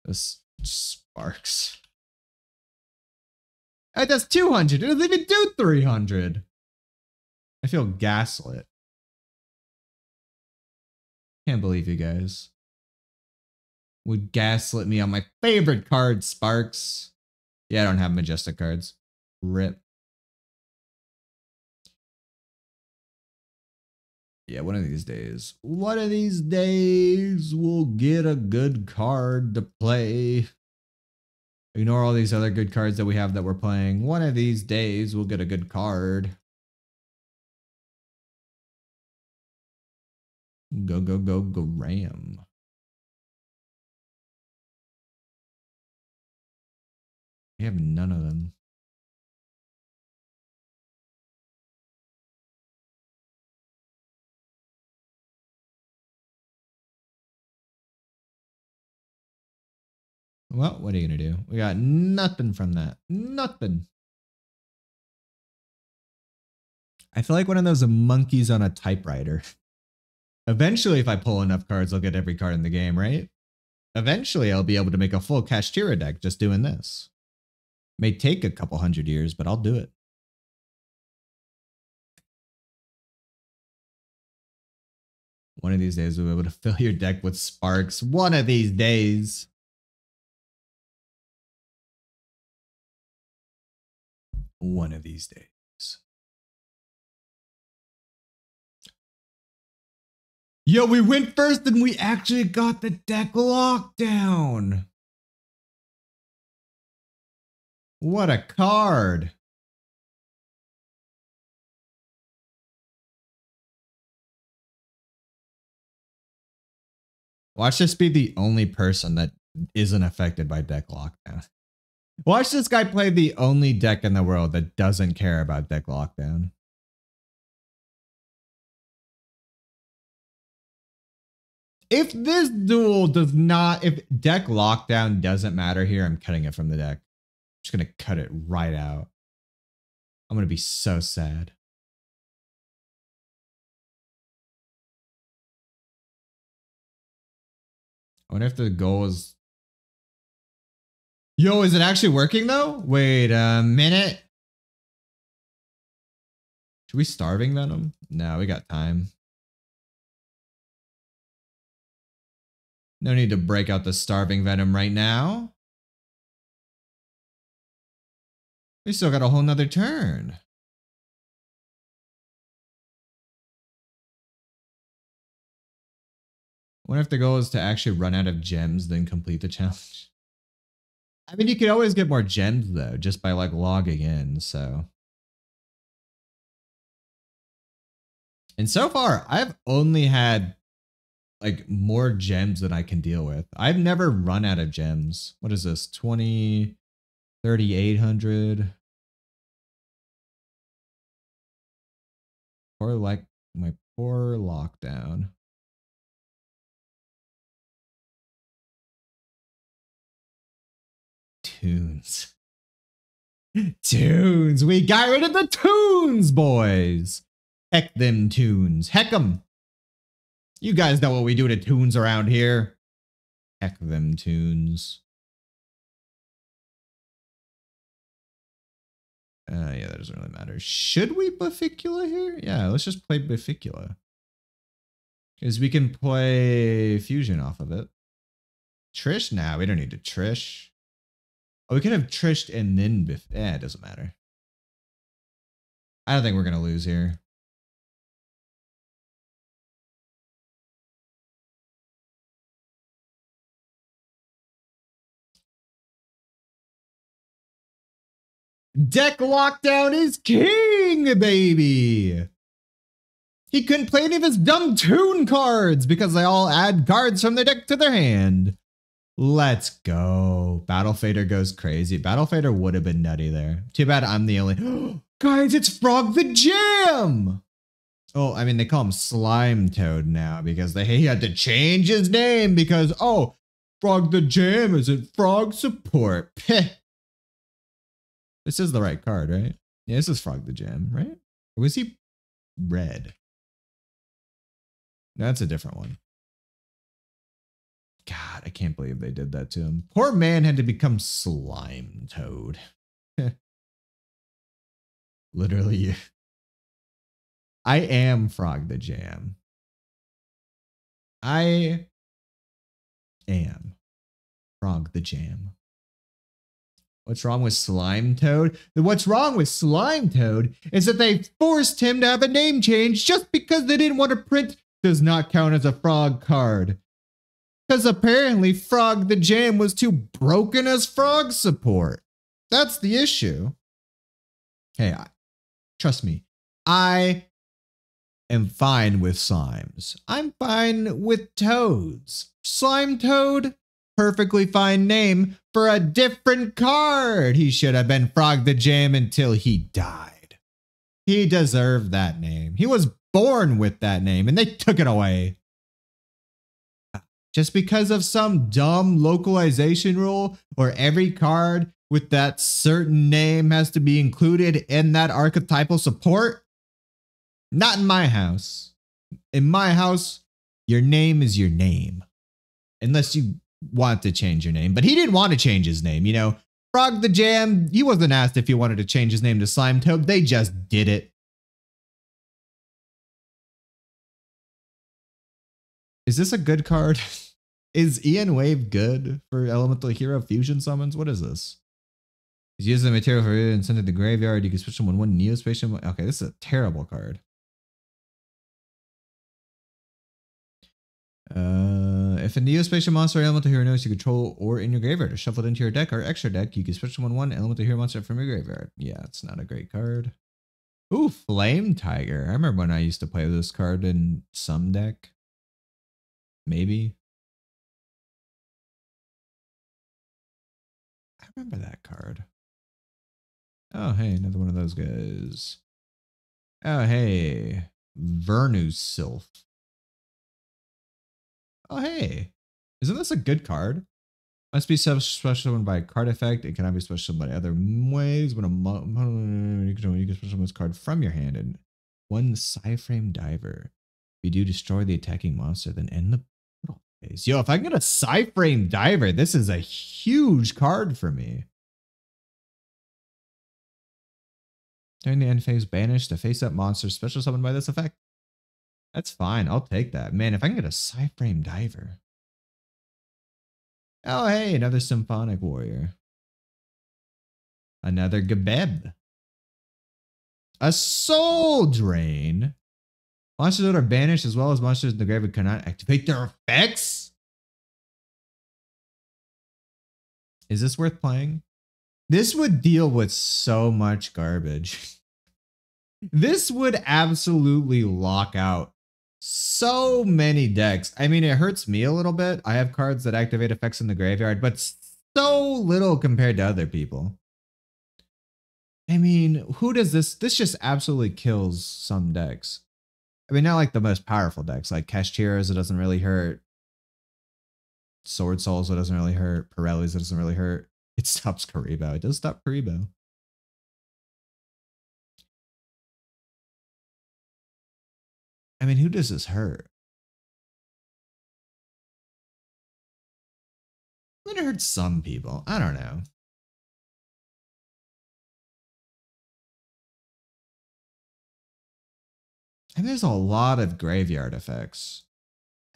This Sparks. It does 200. It doesn't even do 300. I feel gaslit. Can't believe you guys would gaslit me on my favorite card, Sparks. Yeah, I don't have Majestic cards. Rip. Yeah, one of these days. One of these days, we'll get a good card to play. Ignore all these other good cards that we have that we're playing. One of these days, we'll get a good card. Go, go, go, go, Ram. We have none of them. Well, what are you going to do? We got nothing from that. Nothing. I feel like one of those monkeys on a typewriter. Eventually, if I pull enough cards, I'll get every card in the game, right? Eventually, I'll be able to make a full Kashtira deck just doing this. May take a couple 100 years, but I'll do it. One of these days, we'll be able to fill your deck with Sparks. One of these days. One of these days. Yo, we went first and we actually got the deck lockdown. What a card. Watch this be the only person that isn't affected by deck lockdown. Watch this guy play the only deck in the world that doesn't care about deck lockdown. If this duel does not, if deck lockdown doesn't matter here, I'm cutting it from the deck. I'm just going to cut it right out. I'm going to be so sad. I wonder if the goal is... Yo, is it actually working though? Wait a minute. Should we Starving Venom? No, we got time. No need to break out the Starving Venom right now. We still got a whole nother turn. I wonder if the goal is to actually run out of gems, then complete the challenge. I mean, you could always get more gems though, just by like logging in, so. And so far, I've only had like more gems than I can deal with. I've never run out of gems. What is this? 20, 3,800. Or like my poor lockdown. Tunes. Tunes. We got rid of the tunes, boys. Heck them tunes. Heck them. You guys know what we do to tunes around here. Heck them tunes. Yeah, that doesn't really matter. Should we Baficula here? Yeah, let's just play Baficula. Because we can play Fusion off of it. Trish? Nah, we don't need to Trish. Oh, we could have Trished and then it doesn't matter. I don't think we're going to lose here. Deck lockdown is king, baby! He couldn't play any of his dumb tune cards because they all add cards from their deck to their hand. Let's go. Battle Fader goes crazy. Battle Fader would have been nutty there. Too bad I'm the only... Guys, it's Frog the Jam! Oh, I mean, they call him Slime Toad now because he had to change his name because, oh, Frog the Jam isn't Frog support. Peh. This is the right card, right? Yeah, this is Frog the Jam, right? Or was he red? No, that's a different one. God, I can't believe they did that to him. Poor man had to become Slime Toad. Literally. I am Frog the Jam. I am Frog the Jam. What's wrong with Slime Toad? What's wrong with Slime Toad is that they forced him to have a name change just because they didn't want to print does not count as a frog card. Because apparently Frog the Jam was too broken as frog support. That's the issue. Hey, trust me, I am fine with slimes. I'm fine with toads. Slime Toad? Perfectly fine name for a different card. He should have been Frog the Jam until he died. He deserved that name. He was born with that name and they took it away. Just because of some dumb localization rule or every card with that certain name has to be included in that archetypal support? Not in my house. In my house, your name is your name. Unless you want to change your name. But he didn't want to change his name, you know. Frog the Jam, he wasn't asked if he wanted to change his name to Slime Toad. They just did it. Is this a good card? Is Ian Wave good for Elemental Hero Fusion summons? What is this? He's using the material for it and send it to the graveyard. You can switch them on one Neospatial. Okay, this is a terrible card. If a Neospatial monster or Elemental Hero knows you control or in your graveyard or shuffle it into your deck or extra deck, you can switch them on one Elemental Hero monster from your graveyard. Yeah, it's not a great card. Ooh, Flame Tiger. I remember when I used to play this card in some deck. Maybe. I remember that card. Oh, hey, another one of those guys. Oh, hey. Vernusylph. Oh, hey. Isn't this a good card? Must be special by a card effect. It cannot be special by other ways. When you can special this card from your hand and one Psyframe Diver. If you do destroy the attacking monster, then end the battle phase. Yo, if I can get a Psyframe Diver, this is a huge card for me. During the end phase, banish the face-up monster special summoned by this effect. That's fine. I'll take that. Man, if I can get a Psyframe Diver. Oh, hey, another Symphonic Warrior. Another Gebeb. A Soul Drain. Monsters that are banished as well as monsters in the graveyard cannot activate their effects? Is this worth playing? This would deal with so much garbage. This would absolutely lock out so many decks. I mean, it hurts me a little bit. I have cards that activate effects in the graveyard, but so little compared to other people. I mean, who does this? This just absolutely kills some decks. I mean, not like the most powerful decks, like Kashtira's, it doesn't really hurt. Sword Souls, it doesn't really hurt. Pirelli's, it doesn't really hurt. It stops Karibo. It does stop Karibo. I mean, who does this hurt? I mean, it hurts some people. I don't know. And there's a lot of graveyard effects.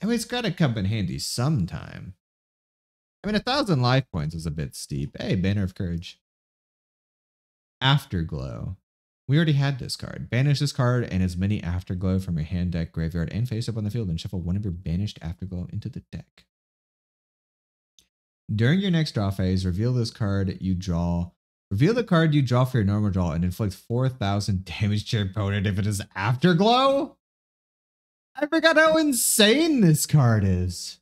I mean, it's got to come in handy sometime. I mean, 1,000 life points is a bit steep. Hey, Banner of Courage. Afterglow. We already had this card. Banish this card and as many Afterglow from your hand, deck, graveyard, and face up on the field, and shuffle one of your banished Afterglow into the deck. During your next draw phase, reveal this card you draw. Reveal the card you draw for your normal draw and inflict 4,000 damage to your opponent if it is Afterglow. I forgot how insane this card is.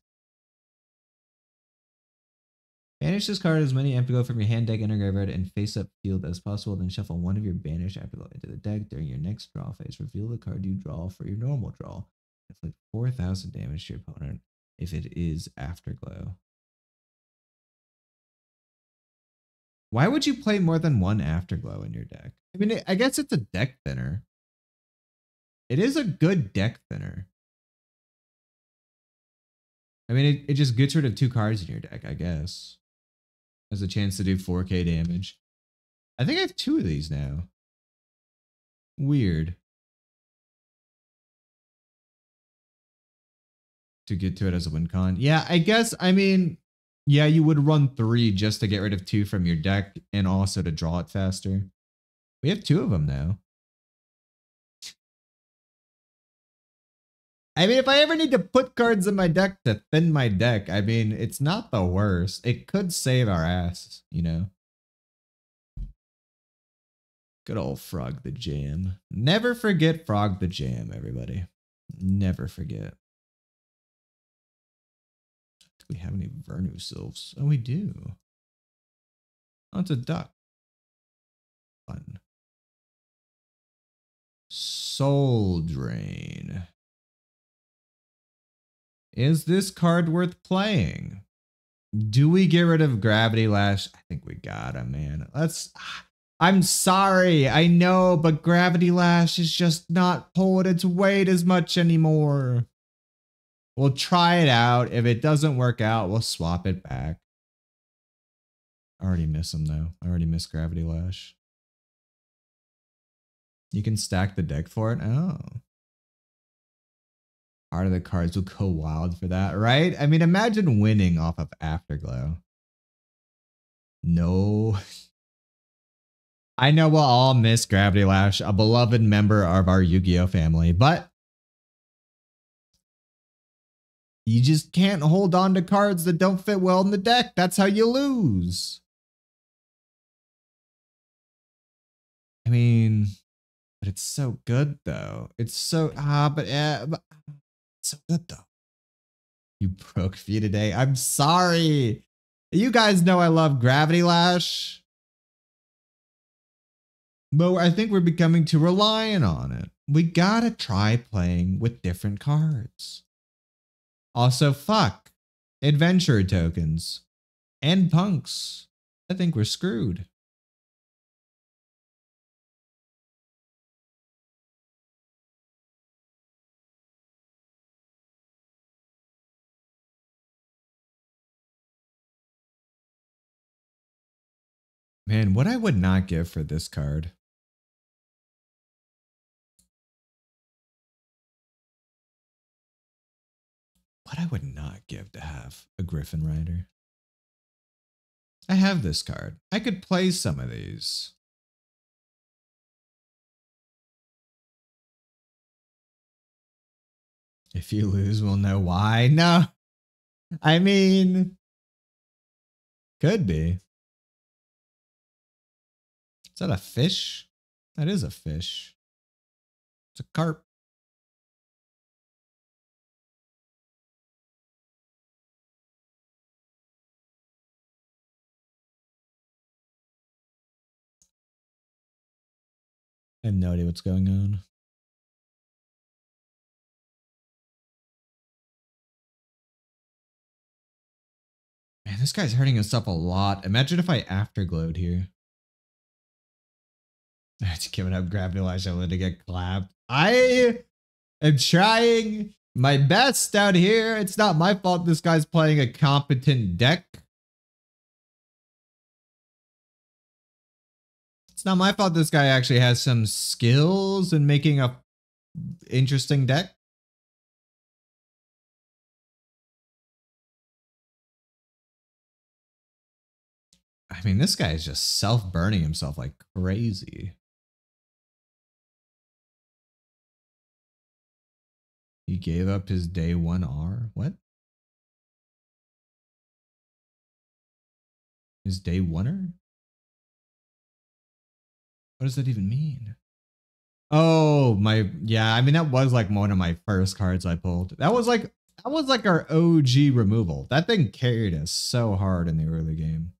Banish this card as many Afterglow from your hand, deck, and graveyard, and face up field as possible. Then shuffle one of your banished Afterglow into the deck. During your next draw phase, reveal the card you draw for your normal draw. Inflict 4,000 damage to your opponent if it is Afterglow. Why would you play more than one Afterglow in your deck? I mean, I guess it's a deck thinner. It is a good deck thinner. I mean, it just gets rid of 2 cards in your deck, I guess. Has a chance to do 4k damage. I think I have 2 of these now. Weird. To get to it as a win con. Yeah, I guess, I mean, yeah, you would run 3 just to get rid of 2 from your deck and also to draw it faster. We have 2 of them now. I mean, if I ever need to put cards in my deck to thin my deck, I mean, it's not the worst. It could save our asses, you know? Good old Frog the Jam. Never forget Frog the Jam, everybody. Never forget. Do we have any Vernu Sylphs? Oh, we do. Oh, it's a duck. Fun. Soul Drain. Is this card worth playing? Do we get rid of Gravity Lash? I think we gotta, man. I'm sorry, I know, but Gravity Lash is just not pulling its weight as much anymore. We'll try it out. If it doesn't work out, we'll swap it back. I already miss him, though. I already miss Gravity Lash. You can stack the deck for it? Oh. Part of the cards will go wild for that, right? I mean, imagine winning off of Afterglow. No. I know we'll all miss Gravity Lash, a beloved member of our Yu-Gi-Oh family, but you just can't hold on to cards that don't fit well in the deck. That's how you lose. I mean, but it's so good though. It's so, but so good though. You broke me today. I'm sorry. You guys know I love Gravity Lash. But I think we're becoming too reliant on it. We gotta try playing with different cards. Also, fuck adventure tokens and punks. I think we're screwed. Man, what I would not give for this card. What I would not give to have a Griffin Rider. I have this card. I could play some of these. If you lose, we'll know why. No. I mean, could be. Is that a fish? That is a fish. It's a carp. I have no idea what's going on. Man, this guy's hurting himself a lot. Imagine if I afterglowed here. It's giving up Gravity Lash. I wanted to get clapped. I am trying my best out here. It's not my fault this guy's playing a competent deck. It's not my fault this guy actually has some skills in making a interesting deck. I mean, this guy is just self-burning himself like crazy. He gave up his day 1R. What? His day 1er? What does that even mean? Oh, my, yeah, I mean, that was like one of my first cards I pulled. That was like our OG removal. That thing carried us so hard in the early game.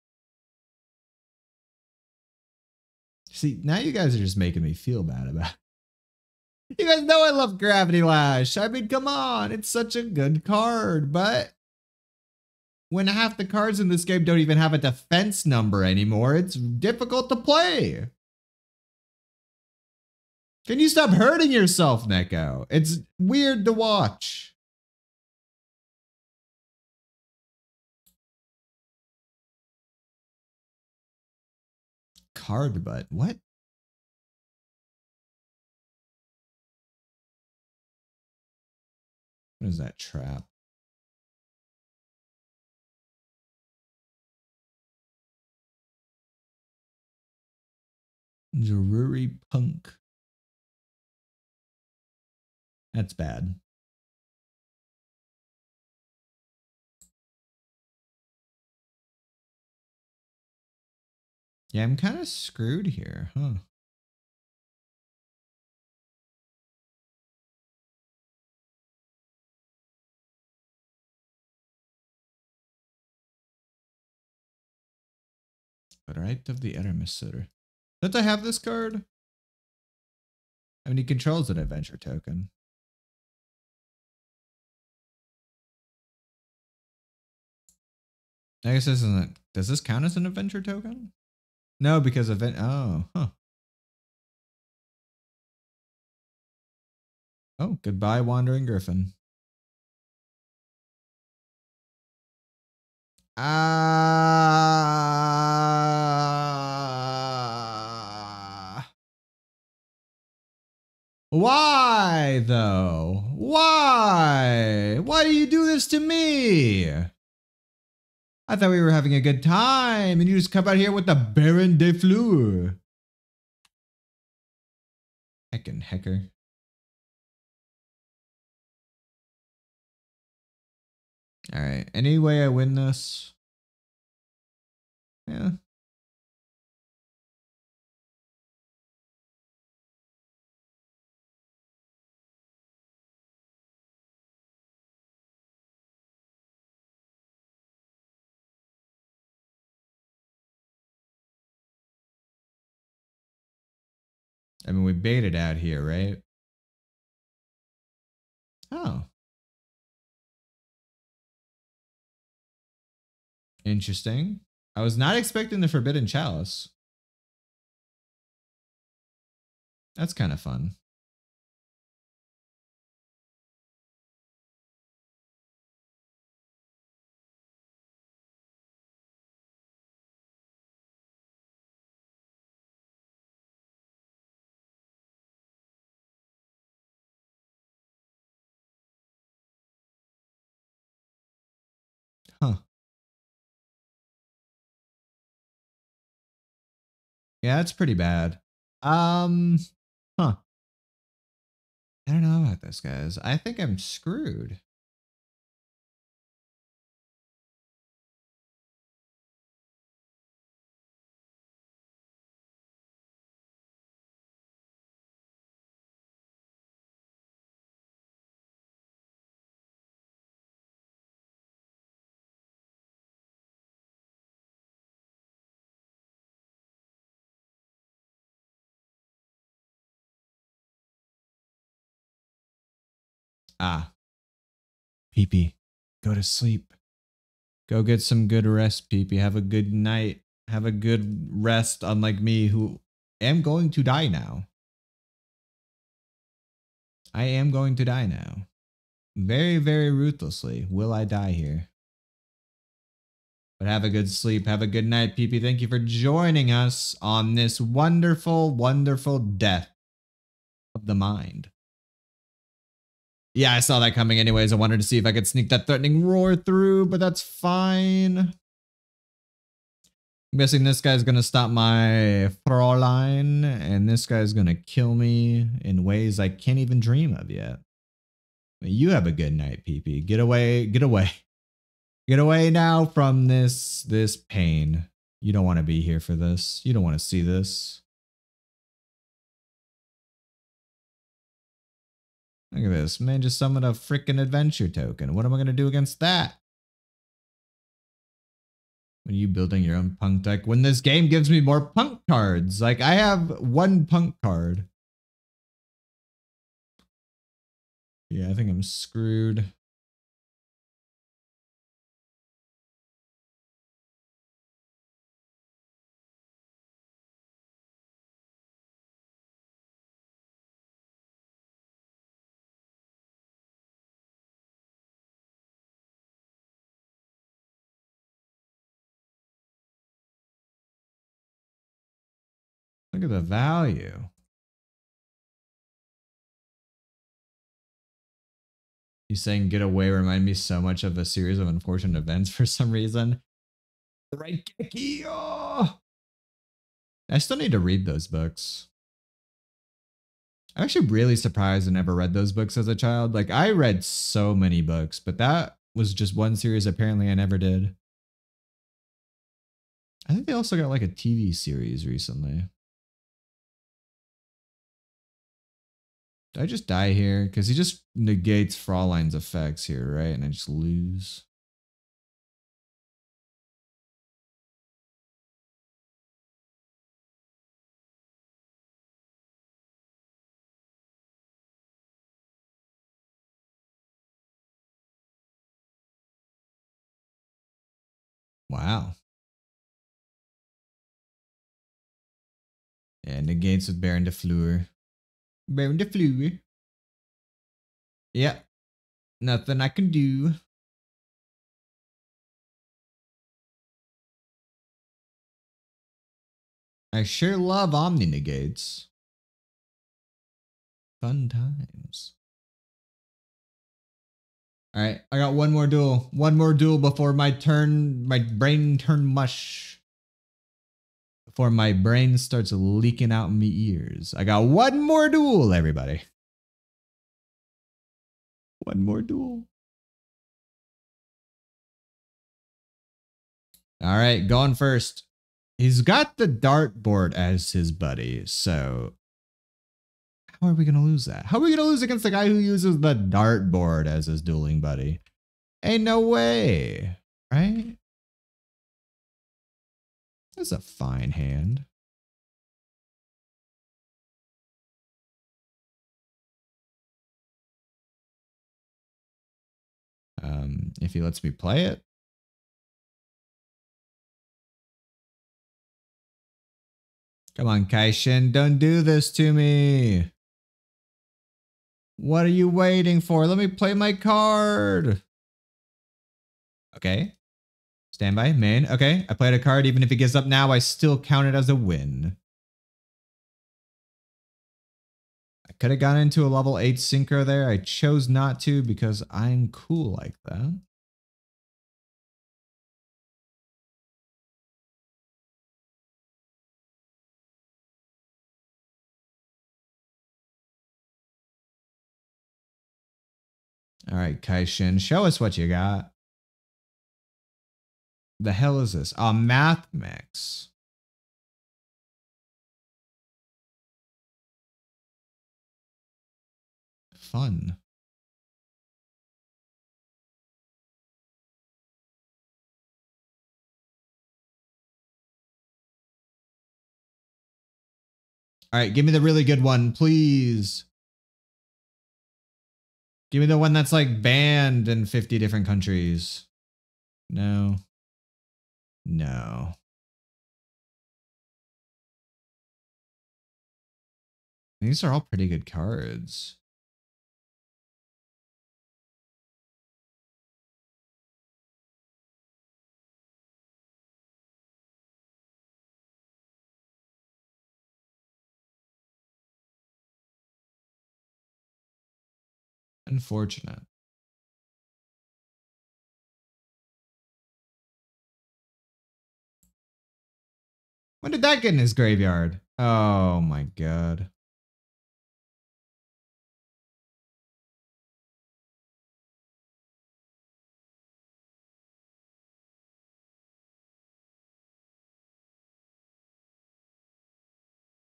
See, now you guys are just making me feel bad about it. You guys know I love Gravity Lash. I mean, come on. It's such a good card, but when half the cards in this game don't even have a defense number anymore, it's difficult to play. Can you stop hurting yourself, Neko? It's weird to watch. Card butt. What? What is that trap? Drury Punk. That's bad. Yeah, I'm kind of screwed here, huh? But right of the Eremissor. Don't I have this card? I mean, he controls an adventure token. I guess this isn't. Does this count as an adventure token? No, because event. Oh, huh. Oh, goodbye, Wandering Griffin. Why, though? Why? Why do you do this to me? I thought we were having a good time, and you just come out here with the Baron de Fleur. Heckin' hecker. Alright, any way I win this? Yeah. I mean, we baited out here, right? Oh. Interesting. I was not expecting the Forbidden Chalice. That's kind of fun. Huh. Yeah, that's pretty bad. Huh. I don't know about this, guys. I think I'm screwed. Ah. PP, go to sleep. Go get some good rest, PP. Have a good night. Have a good rest, unlike me, who am going to die now. I am going to die now. Very, very ruthlessly will I die here. But have a good sleep. Have a good night, PP. Thank you for joining us on this wonderful, wonderful death of the mind. Yeah, I saw that coming anyways. I wanted to see if I could sneak that threatening roar through, but that's fine. I'm guessing this guy's gonna stop my throw line, and this guy's gonna kill me in ways I can't even dream of yet. You have a good night, PP. Get away, get away. Get away now from this pain. You don't want to be here for this. You don't want to see this. Look at this. Man just summoned a freaking adventure token. What am I going to do against that? When you building your own punk deck? When this game gives me more punk cards. Like, I have one punk card. Yeah, I think I'm screwed. Look at the value. He's saying get away remind me so much of a series of unfortunate events for some reason. Right, Kiki. Oh! I still need to read those books. I'm actually really surprised I never read those books as a child. Like, I read so many books, but that was just one series apparently I never did. I think they also got like a TV series recently. Did I just die here? Because he just negates Fraulein's effects here, right? And I just lose. Wow. Yeah, negates with Baron de Fleur. Baron de Fleur. Yep. Nothing I can do. I sure love Omni negates. Fun times. All right, I got one more duel. One more duel before my brain turn mush. Before my brain starts leaking out in my ears. I got one more duel, everybody. One more duel. All right, going first. He's got the dartboard as his buddy, so how are we going to lose that? How are we going to lose against the guy who uses the dartboard as his dueling buddy? Ain't no way, right? That's a fine hand. If he lets me play it. Come on, Kaishin, don't do this to me. What are you waiting for? Let me play my card. Okay. Standby, main. Okay, I played a card. Even if he gives up now, I still count it as a win. I could have gone into a level 8 synchro there. I chose not to because I'm cool like that. All right, Kaishin, show us what you got. The hell is this? A math mix. Fun. All right, give me the really good one, please. Give me the one that's like banned in 50 different countries. No. No. These are all pretty good cards. Unfortunate. When did that get in his graveyard? Oh my god.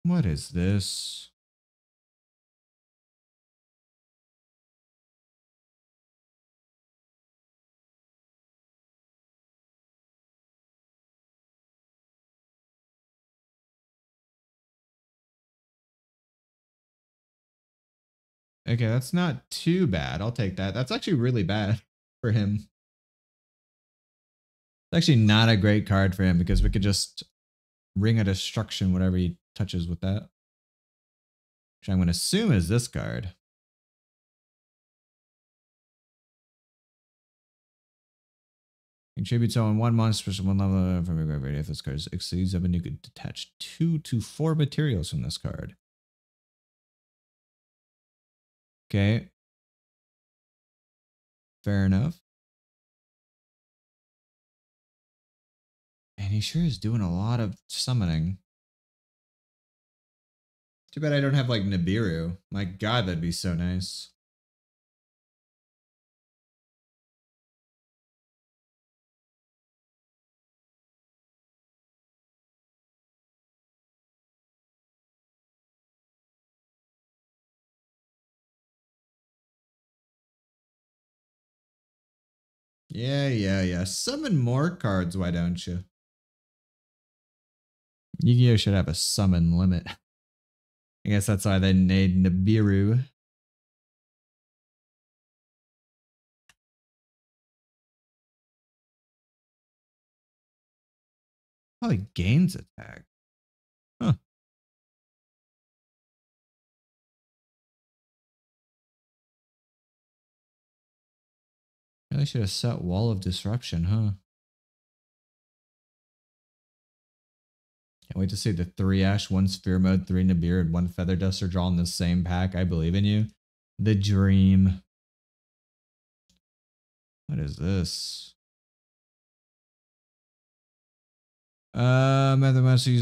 What is this? Okay, that's not too bad. I'll take that. That's actually really bad for him. It's actually not a great card for him because we could just Ring of Destruction whatever he touches with that. Which I'm going to assume is this card. Contributes on one monster special one level from your graveyard. If this card exceeds 7, you could detach 2 to 4 materials from this card. Okay. Fair enough. And he sure is doing a lot of summoning. Too bad I don't have like Nibiru. My god, that'd be so nice. Yeah. Summon more cards, why don't you? Yu-Gi-Oh! Should have a summon limit. I guess that's why they made Nibiru. Probably gains attack. Huh. Really should have set Wall of Disruption, huh? Can't wait to see the 3 Ash, 1 Sphere Mode, 3 Nibiru, and 1 Feather Duster draw in the same pack. I believe in you. The dream. What is this? Mathematics.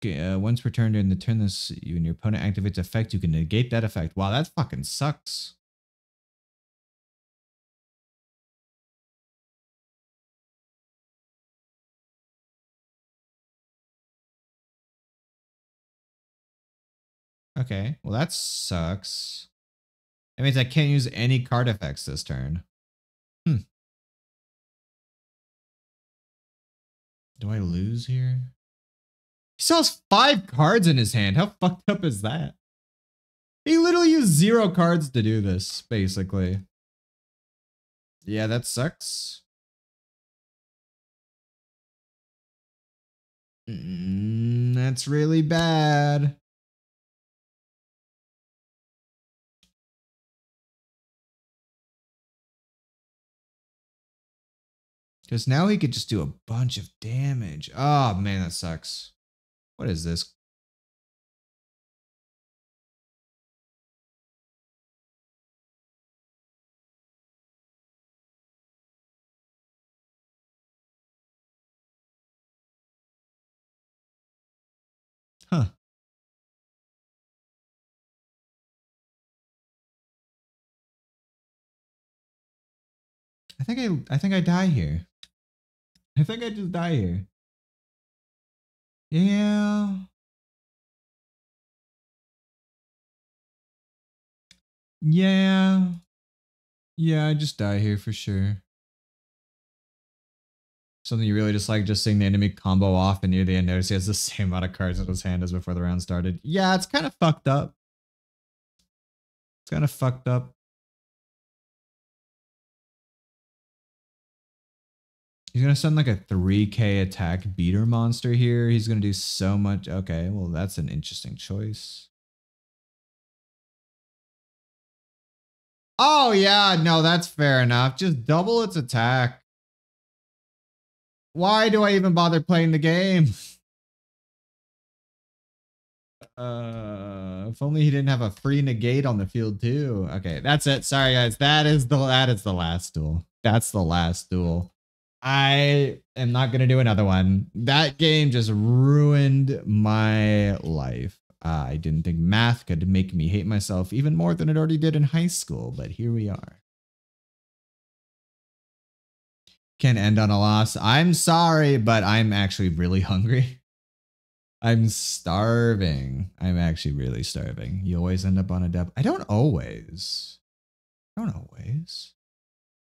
Once per turn during the turn this you and your opponent activates effect, you can negate that effect. Wow, that fucking sucks. Okay, well that sucks. That means I can't use any card effects this turn. Do I lose here? He still has 5 cards in his hand. How fucked up is that? He literally used 0 cards to do this, basically. Yeah, that sucks. That's really bad. Because now he could just do a bunch of damage. Oh, man, that sucks. What is this? Huh. I think I die here. I think I just die here. Yeah. Yeah. Yeah, I just die here for sure. Something you really just like, just seeing the enemy combo off and near the end notice he has the same amount of cards in his hand as before the round started. Yeah, it's kind of fucked up. It's kind of fucked up. He's going to send like a 3k attack beater monster here. He's going to do so much. Okay, well, that's an interesting choice. Oh, yeah, no, that's fair enough. Just double its attack. Why do I even bother playing the game? If only he didn't have a free negate on the field too. Okay, that's it. Sorry guys. That is the last duel. That's the last duel. I am not gonna do another one. That game just ruined my life. I didn't think math could make me hate myself even more than it already did in high school, but here we are. Can end on a loss. I'm sorry, but I'm actually really hungry. I'm starving. I'm actually really starving. You always end up on a dub. I don't always.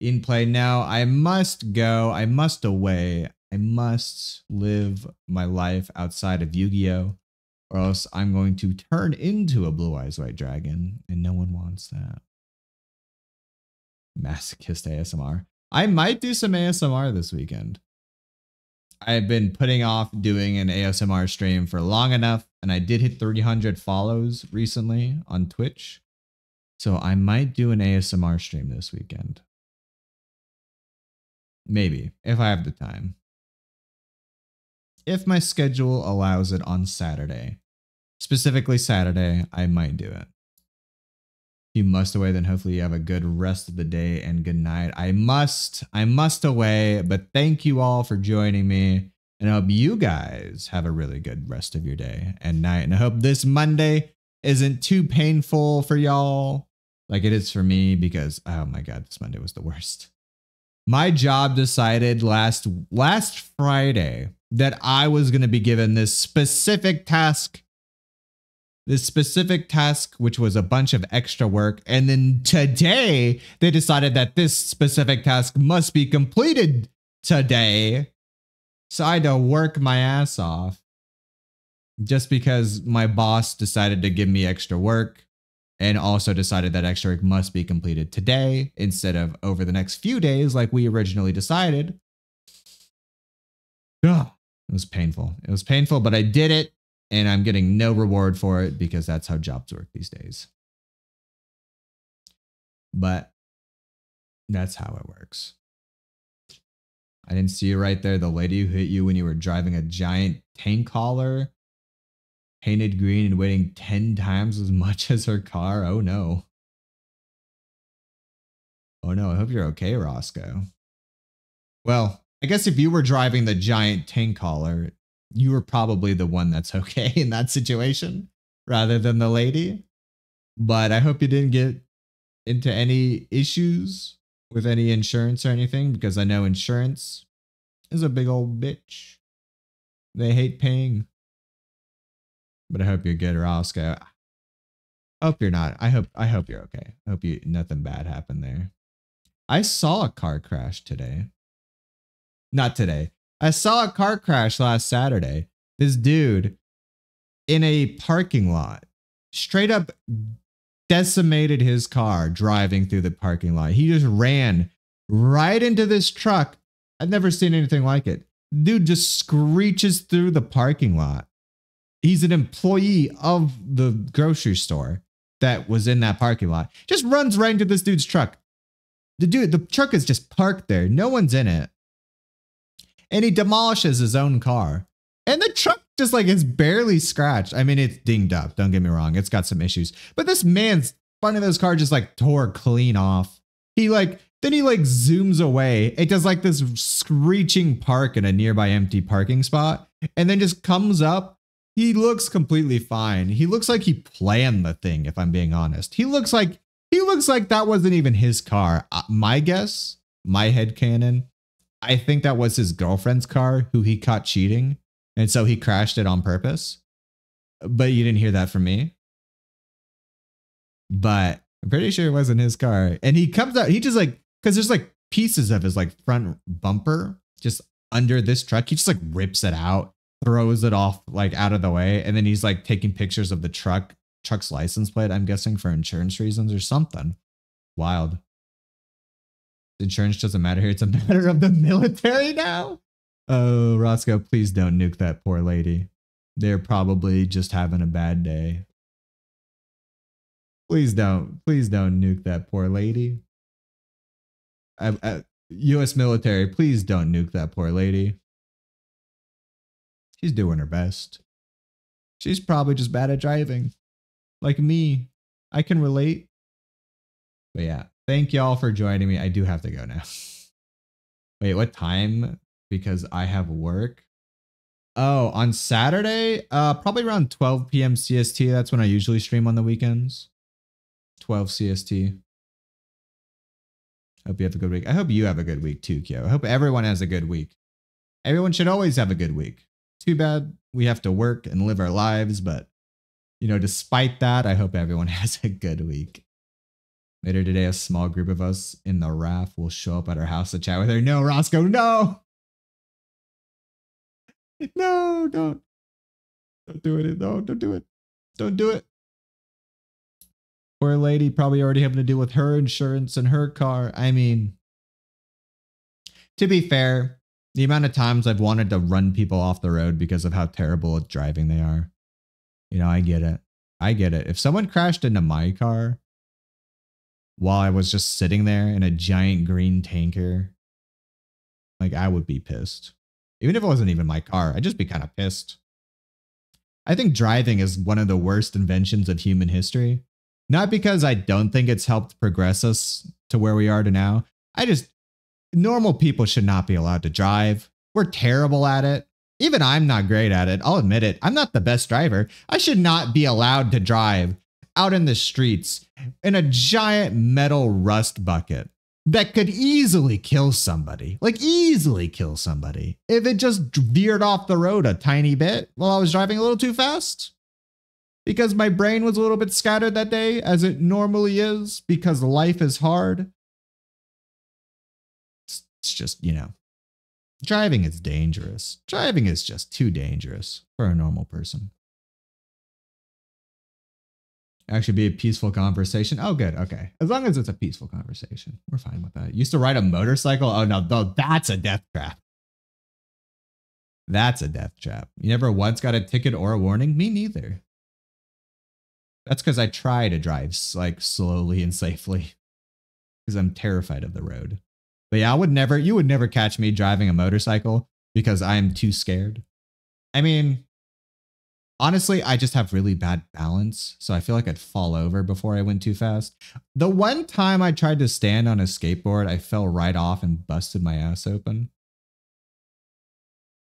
In play now. I must go. I must away. I must live my life outside of Yu-Gi-Oh! Or else I'm going to turn into a Blue Eyes White Dragon, and no one wants that. Masochist ASMR. I might do some ASMR this weekend. I've been putting off doing an ASMR stream for long enough, and I did hit 300 follows recently on Twitch. So I might do an ASMR stream this weekend. Maybe, if I have the time. If my schedule allows it on Saturday. Specifically Saturday, I might do it. You must away, then hopefully you have a good rest of the day and good night. I must away, but thank you all for joining me. And I hope you guys have a really good rest of your day and night. And I hope this Monday isn't too painful for y'all like it is for me, because, oh my God, this Monday was the worst. My job decided last Friday that I was going to be given this specific task, which was a bunch of extra work. And then today they decided that this specific task must be completed today. So I had to work my ass off just because my boss decided to give me extra work, and also decided that extra work must be completed today instead of over the next few days like we originally decided. Ugh, it was painful. It was painful, but I did it, and I'm getting no reward for it because that's how jobs work these days. But that's how it works. I didn't see you right there. The lady who hit you when you were driving a giant tank hauler, painted green and weighing 10 times as much as her car. Oh no. Oh no, I hope you're okay, Roscoe. Well, I guess if you were driving the giant tank hauler, you were probably the one that's okay in that situation rather than the lady. But I hope you didn't get into any issues with any insurance or anything, because I know insurance is a big old bitch. They hate paying. But I hope you're good, Roscoe. I hope you're not. I hope you're okay. I hope nothing bad happened there. I saw a car crash today. Not today. I saw a car crash last Saturday. This dude in a parking lot straight up decimated his car driving through the parking lot. He just ran right into this truck. I've never seen anything like it. Dude just screeches through the parking lot. He's an employee of the grocery store that was in that parking lot. Just runs right into this dude's truck. The truck is just parked there. No one's in it. And he demolishes his own car. And the truck just like is barely scratched. I mean, it's dinged up. Don't get me wrong. It's got some issues. But this man's front of his car just like tore clean off. Then he zooms away. It does like this screeching park in a nearby empty parking spot. And then just comes up. He looks completely fine. He looks like he planned the thing, if I'm being honest. He looks like that wasn't even his car. My guess, my headcanon, I think that was his girlfriend's car who he caught cheating. And so he crashed it on purpose. But you didn't hear that from me. But I'm pretty sure it wasn't his car. And he comes out, he just because there's pieces of his front bumper just under this truck. He just rips it out, throws it off out of the way. And then he's taking pictures of the truck's license plate, I'm guessing for insurance reasons or something. Wild. Insurance doesn't matter here. It's a matter of the military now. Oh, Roscoe, please don't nuke that poor lady. They're probably just having a bad day. Please don't nuke that poor lady. U.S. military, please don't nuke that poor lady. She's doing her best. She's probably just bad at driving. like me. I can relate. But yeah, thank y'all for joining me. I do have to go now. Wait, what time? Because I have work. Oh, on Saturday, probably around 12 p.m. CST. That's when I usually stream on the weekends. 12 CST. Hope you have a good week. I hope you have a good week too, Kyo. I hope everyone has a good week. Everyone should always have a good week. Too bad we have to work and live our lives, but you know, despite that, I hope everyone has a good week. Later today, a small group of us in the RAF will show up at our house to chat with her. No, Roscoe, no! No, don't do it. No, don't do it. Don't do it. Poor lady, probably already having to deal with her insurance and her car. I mean, to be fair, the amount of times I've wanted to run people off the road because of how terrible at driving they are. You know, I get it. I get it. If someone crashed into my car while I was just sitting there in a giant green tanker, like I would be pissed. Even if it wasn't even my car, I'd just be kind of pissed. I think driving is one of the worst inventions of human history. Not because I don't think it's helped progress us to where we are to now. Normal people should not be allowed to drive. We're terrible at it. Even I'm not great at it. I'll admit it. I'm not the best driver. I should not be allowed to drive out in the streets in a giant metal rust bucket that could easily kill somebody. Like easily kill somebody if it just veered off the road a tiny bit while I was driving a little too fast. Because my brain was a little bit scattered that day, as it normally is, because life is hard. It's just, you know, driving is dangerous. Driving is just too dangerous for a normal person. Actually be a peaceful conversation. Oh, good. Okay. As long as it's a peaceful conversation, we're fine with that. Used to ride a motorcycle. Oh, no, that's a death trap. That's a death trap. You never once got a ticket or a warning? Me neither. That's because I try to drive like slowly and safely because I'm terrified of the road. But yeah, you would never catch me driving a motorcycle because I'm too scared. I mean, honestly, I just have really bad balance. So I feel like I'd fall over before I went too fast. The one time I tried to stand on a skateboard, I fell right off and busted my ass open.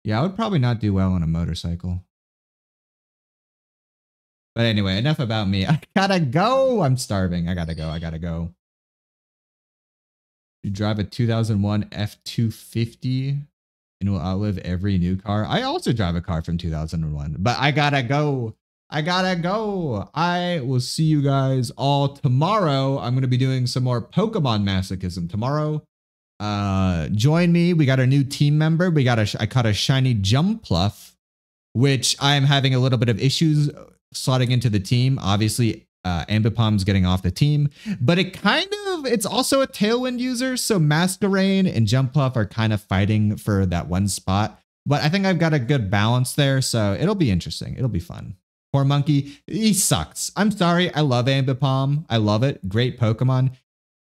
Yeah, I would probably not do well on a motorcycle. But anyway, enough about me. I gotta go. I'm starving. I gotta go. You drive a 2001 F250 and will outlive every new car. I also drive a car from 2001, but I gotta go. I will see you guys all tomorrow. I'm going to be doing some more Pokemon Masochism tomorrow. Join me. We got a new team member. I caught a shiny Jumpluff, which I am having a little bit of issues slotting into the team. Obviously, Ambipom's getting off the team, but it's also a Tailwind user. So Masquerain and Jumpluff are kind of fighting for that one spot, but I think I've got a good balance there. So it'll be interesting. It'll be fun. Poor monkey. He sucks. I'm sorry. I love Ambipom. I love it. Great Pokemon.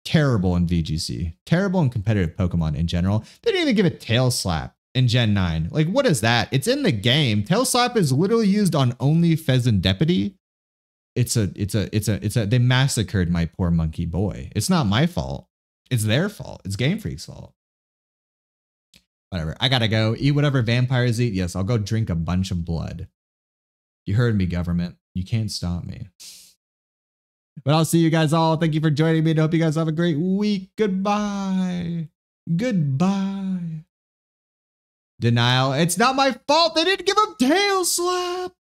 Terrible in VGC. Terrible in competitive Pokemon in general. They didn't even give it Tail Slap in Gen 9. Like, what is that? It's in the game. Tail Slap is literally used on only Pheasantdepity. They massacred my poor monkey boy. It's not my fault. It's their fault. It's Game Freak's fault. Whatever. I gotta go eat whatever vampires eat. Yes, I'll go drink a bunch of blood. You heard me, government. You can't stop me. But I'll see you guys all. Thank you for joining me. And I hope you guys have a great week. Goodbye. Goodbye. Denial. It's not my fault. They didn't give him Tail Slap.